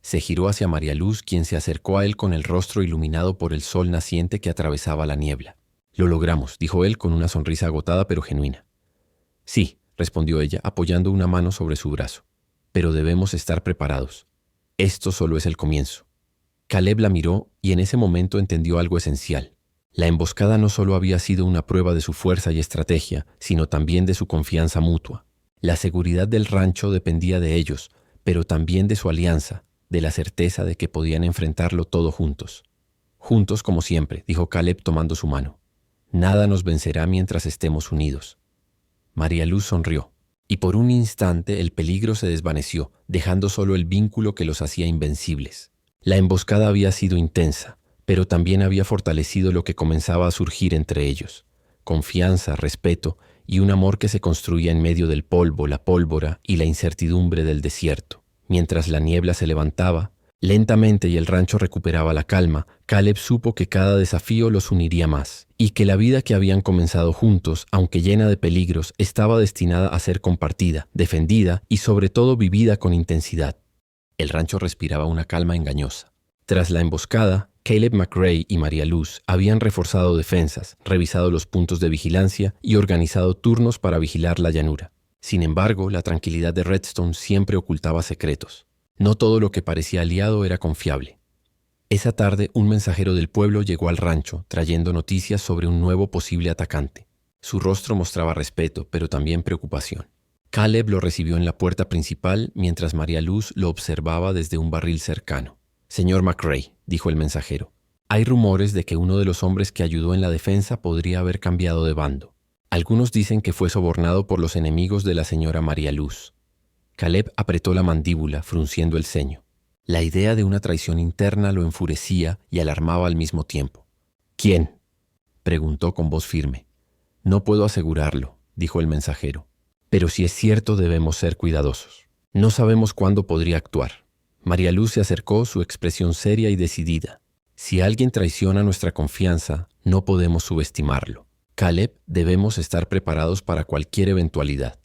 Se giró hacia María Luz, quien se acercó a él con el rostro iluminado por el sol naciente que atravesaba la niebla. «Lo logramos», dijo él con una sonrisa agotada pero genuina. «Sí», respondió ella, apoyando una mano sobre su brazo. «Pero debemos estar preparados. Esto solo es el comienzo. Caleb la miró y en ese momento entendió algo esencial. La emboscada no solo había sido una prueba de su fuerza y estrategia, sino también de su confianza mutua. La seguridad del rancho dependía de ellos, pero también de su alianza, de la certeza de que podían enfrentarlo todo juntos. Juntos como siempre, dijo Caleb tomando su mano. Nada nos vencerá mientras estemos unidos. María Luz sonrió, y por un instante el peligro se desvaneció, dejando solo el vínculo que los hacía invencibles. La emboscada había sido intensa, pero también había fortalecido lo que comenzaba a surgir entre ellos. Confianza, respeto y un amor que se construía en medio del polvo, la pólvora y la incertidumbre del desierto. Mientras la niebla se levantaba, lentamente y el rancho recuperaba la calma, Caleb supo que cada desafío los uniría más, y que la vida que habían comenzado juntos, aunque llena de peligros, estaba destinada a ser compartida, defendida y sobre todo vivida con intensidad. El rancho respiraba una calma engañosa. Tras la emboscada, Caleb McRae y María Luz habían reforzado defensas, revisado los puntos de vigilancia y organizado turnos para vigilar la llanura. Sin embargo, la tranquilidad de Redstone siempre ocultaba secretos. No todo lo que parecía aliado era confiable. Esa tarde, un mensajero del pueblo llegó al rancho, trayendo noticias sobre un nuevo posible atacante. Su rostro mostraba respeto, pero también preocupación. Caleb lo recibió en la puerta principal, mientras María Luz lo observaba desde un barril cercano. «Señor McRae», dijo el mensajero, «hay rumores de que uno de los hombres que ayudó en la defensa podría haber cambiado de bando. Algunos dicen que fue sobornado por los enemigos de la señora María Luz». Caleb apretó la mandíbula, frunciendo el ceño. La idea de una traición interna lo enfurecía y alarmaba al mismo tiempo. «¿Quién?», preguntó con voz firme. «No puedo asegurarlo», dijo el mensajero. «Pero si es cierto, debemos ser cuidadosos. No sabemos cuándo podría actuar». María Luz se acercó, su expresión seria y decidida. «Si alguien traiciona nuestra confianza, no podemos subestimarlo. Caleb, debemos estar preparados para cualquier eventualidad».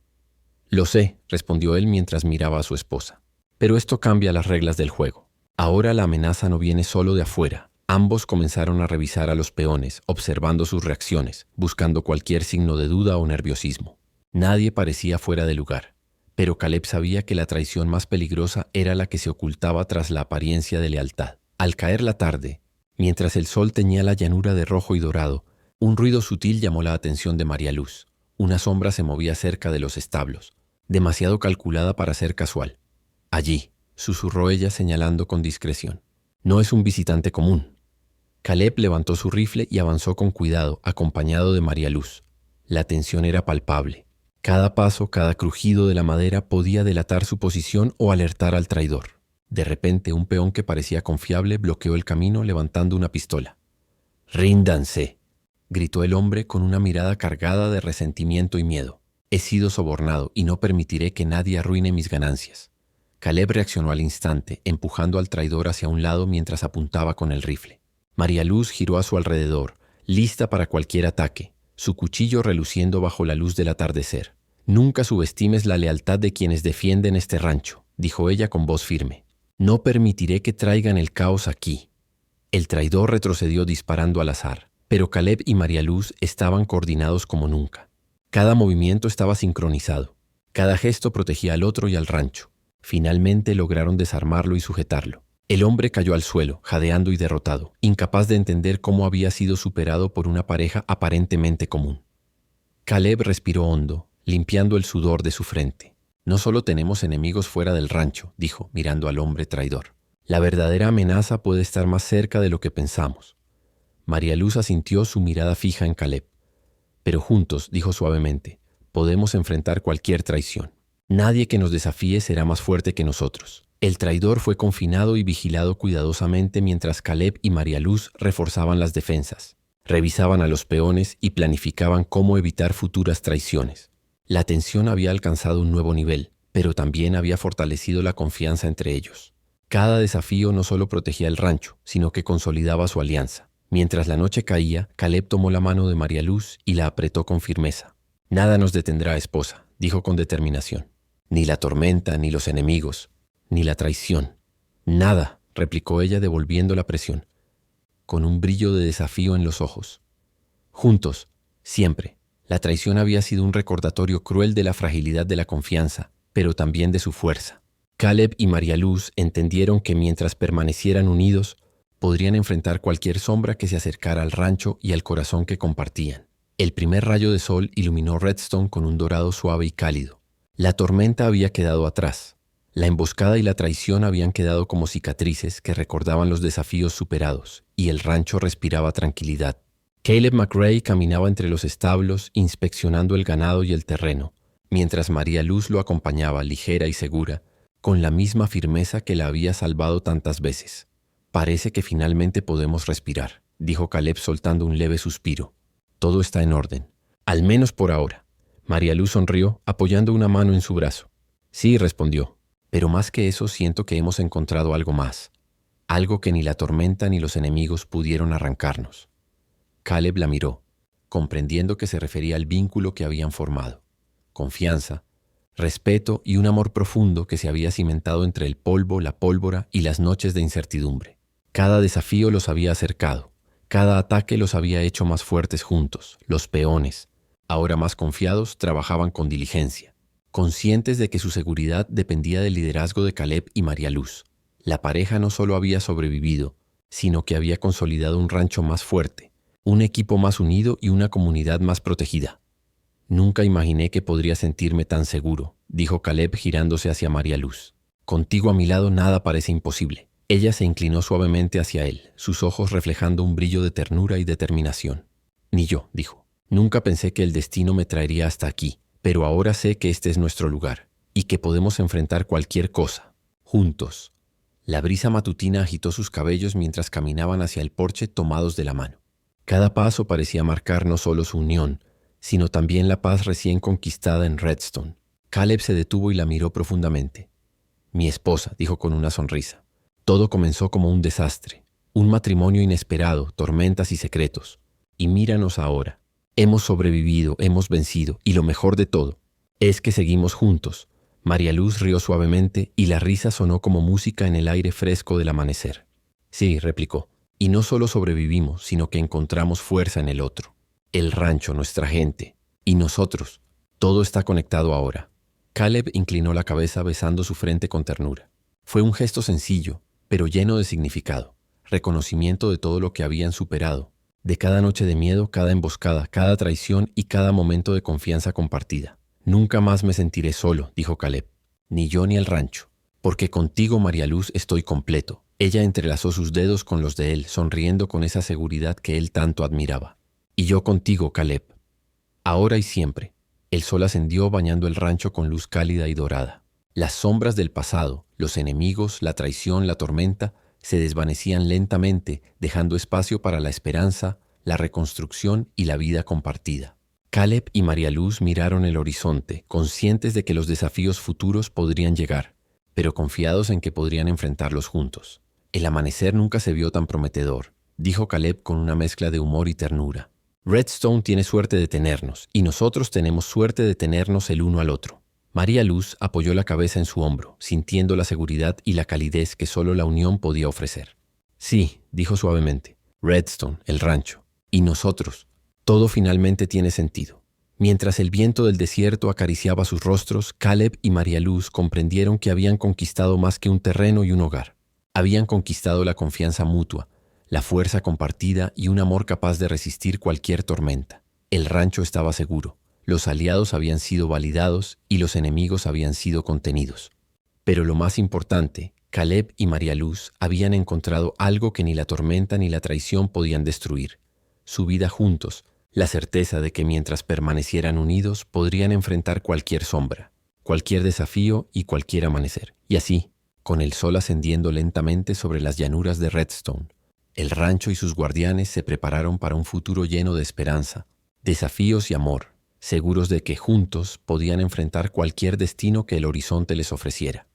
«Lo sé», respondió él mientras miraba a su esposa. «Pero esto cambia las reglas del juego. Ahora la amenaza no viene solo de afuera». Ambos comenzaron a revisar a los peones, observando sus reacciones, buscando cualquier signo de duda o nerviosismo. Nadie parecía fuera de lugar, pero Caleb sabía que la traición más peligrosa era la que se ocultaba tras la apariencia de lealtad. Al caer la tarde, mientras el sol teñía la llanura de rojo y dorado, un ruido sutil llamó la atención de María Luz. Una sombra se movía cerca de los establos, demasiado calculada para ser casual. «Allí», susurró ella señalando con discreción. «No es un visitante común». Caleb levantó su rifle y avanzó con cuidado, acompañado de María Luz. La tensión era palpable. Cada paso, cada crujido de la madera podía delatar su posición o alertar al traidor. De repente, un peón que parecía confiable bloqueó el camino levantando una pistola. «¡Ríndanse!», gritó el hombre con una mirada cargada de resentimiento y miedo. «He sido sobornado y no permitiré que nadie arruine mis ganancias». Caleb reaccionó al instante, empujando al traidor hacia un lado mientras apuntaba con el rifle. María Luz giró a su alrededor, lista para cualquier ataque, su cuchillo reluciendo bajo la luz del atardecer. «Nunca subestimes la lealtad de quienes defienden este rancho», dijo ella con voz firme. «No permitiré que traigan el caos aquí». El traidor retrocedió disparando al azar, pero Caleb y María Luz estaban coordinados como nunca. Cada movimiento estaba sincronizado. Cada gesto protegía al otro y al rancho. Finalmente lograron desarmarlo y sujetarlo. El hombre cayó al suelo, jadeando y derrotado, incapaz de entender cómo había sido superado por una pareja aparentemente común. Caleb respiró hondo, limpiando el sudor de su frente. «No solo tenemos enemigos fuera del rancho», dijo, mirando al hombre traidor. «La verdadera amenaza puede estar más cerca de lo que pensamos». María Luz asintió, su mirada fija en Caleb. «Pero juntos», dijo suavemente, «podemos enfrentar cualquier traición. Nadie que nos desafíe será más fuerte que nosotros». El traidor fue confinado y vigilado cuidadosamente mientras Caleb y María Luz reforzaban las defensas, revisaban a los peones y planificaban cómo evitar futuras traiciones. La tensión había alcanzado un nuevo nivel, pero también había fortalecido la confianza entre ellos. Cada desafío no solo protegía el rancho, sino que consolidaba su alianza. Mientras la noche caía, Caleb tomó la mano de María Luz y la apretó con firmeza. «Nada nos detendrá, esposa», dijo con determinación. «Ni la tormenta, ni los enemigos, ni la traición». «Nada», replicó ella devolviendo la presión, con un brillo de desafío en los ojos. «Juntos, siempre». La traición había sido un recordatorio cruel de la fragilidad de la confianza, pero también de su fuerza. Caleb y María Luz entendieron que mientras permanecieran unidos, podrían enfrentar cualquier sombra que se acercara al rancho y al corazón que compartían. El primer rayo de sol iluminó Redstone con un dorado suave y cálido. La tormenta había quedado atrás. La emboscada y la traición habían quedado como cicatrices que recordaban los desafíos superados, y el rancho respiraba tranquilidad. Caleb McRae caminaba entre los establos, inspeccionando el ganado y el terreno, mientras María Luz lo acompañaba, ligera y segura, con la misma firmeza que la había salvado tantas veces. «Parece que finalmente podemos respirar», dijo Caleb soltando un leve suspiro. «Todo está en orden. Al menos por ahora». María Luz sonrió, apoyando una mano en su brazo. «Sí», respondió, «pero más que eso siento que hemos encontrado algo más. Algo que ni la tormenta ni los enemigos pudieron arrancarnos». Caleb la miró, comprendiendo que se refería al vínculo que habían formado. Confianza, respeto y un amor profundo que se había cimentado entre el polvo, la pólvora y las noches de incertidumbre. Cada desafío los había acercado, cada ataque los había hecho más fuertes juntos. Los peones, ahora más confiados, trabajaban con diligencia, conscientes de que su seguridad dependía del liderazgo de Caleb y María Luz. La pareja no solo había sobrevivido, sino que había consolidado un rancho más fuerte, un equipo más unido y una comunidad más protegida. «Nunca imaginé que podría sentirme tan seguro», dijo Caleb girándose hacia María Luz. «Contigo a mi lado nada parece imposible». Ella se inclinó suavemente hacia él, sus ojos reflejando un brillo de ternura y determinación. «Ni yo», dijo. «Nunca pensé que el destino me traería hasta aquí, pero ahora sé que este es nuestro lugar y que podemos enfrentar cualquier cosa, juntos». La brisa matutina agitó sus cabellos mientras caminaban hacia el porche tomados de la mano. Cada paso parecía marcar no solo su unión, sino también la paz recién conquistada en Redstone. Caleb se detuvo y la miró profundamente. «Mi esposa», dijo con una sonrisa. «Todo comenzó como un desastre, un matrimonio inesperado, tormentas y secretos. Y míranos ahora. Hemos sobrevivido, hemos vencido, y lo mejor de todo es que seguimos juntos». María Luz rió suavemente y la risa sonó como música en el aire fresco del amanecer. «Sí», replicó, «y no solo sobrevivimos, sino que encontramos fuerza en el otro. El rancho, nuestra gente, y nosotros. Todo está conectado ahora». Caleb inclinó la cabeza besando su frente con ternura. Fue un gesto sencillo, pero lleno de significado, reconocimiento de todo lo que habían superado, de cada noche de miedo, cada emboscada, cada traición y cada momento de confianza compartida. «Nunca más me sentiré solo», dijo Caleb, «ni yo ni el rancho, porque contigo, María Luz, estoy completo». Ella entrelazó sus dedos con los de él, sonriendo con esa seguridad que él tanto admiraba. «Y yo contigo, Caleb. Ahora y siempre». El sol ascendió bañando el rancho con luz cálida y dorada. Las sombras del pasado, los enemigos, la traición, la tormenta, se desvanecían lentamente, dejando espacio para la esperanza, la reconstrucción y la vida compartida. Caleb y María Luz miraron el horizonte, conscientes de que los desafíos futuros podrían llegar, pero confiados en que podrían enfrentarlos juntos. «El amanecer nunca se vio tan prometedor», dijo Caleb con una mezcla de humor y ternura. «Redstone tiene suerte de tenernos, y nosotros tenemos suerte de tenernos el uno al otro». María Luz apoyó la cabeza en su hombro, sintiendo la seguridad y la calidez que solo la unión podía ofrecer. «Sí», dijo suavemente, «Redstone, el rancho, y nosotros. Todo finalmente tiene sentido». Mientras el viento del desierto acariciaba sus rostros, Caleb y María Luz comprendieron que habían conquistado más que un terreno y un hogar. Habían conquistado la confianza mutua, la fuerza compartida y un amor capaz de resistir cualquier tormenta. El rancho estaba seguro, los aliados habían sido validados y los enemigos habían sido contenidos. Pero lo más importante, Caleb y María Luz habían encontrado algo que ni la tormenta ni la traición podían destruir: su vida juntos, la certeza de que mientras permanecieran unidos podrían enfrentar cualquier sombra, cualquier desafío y cualquier amanecer. Y así, con el sol ascendiendo lentamente sobre las llanuras de Redstone, el rancho y sus guardianes se prepararon para un futuro lleno de esperanza, desafíos y amor, seguros de que juntos podían enfrentar cualquier destino que el horizonte les ofreciera.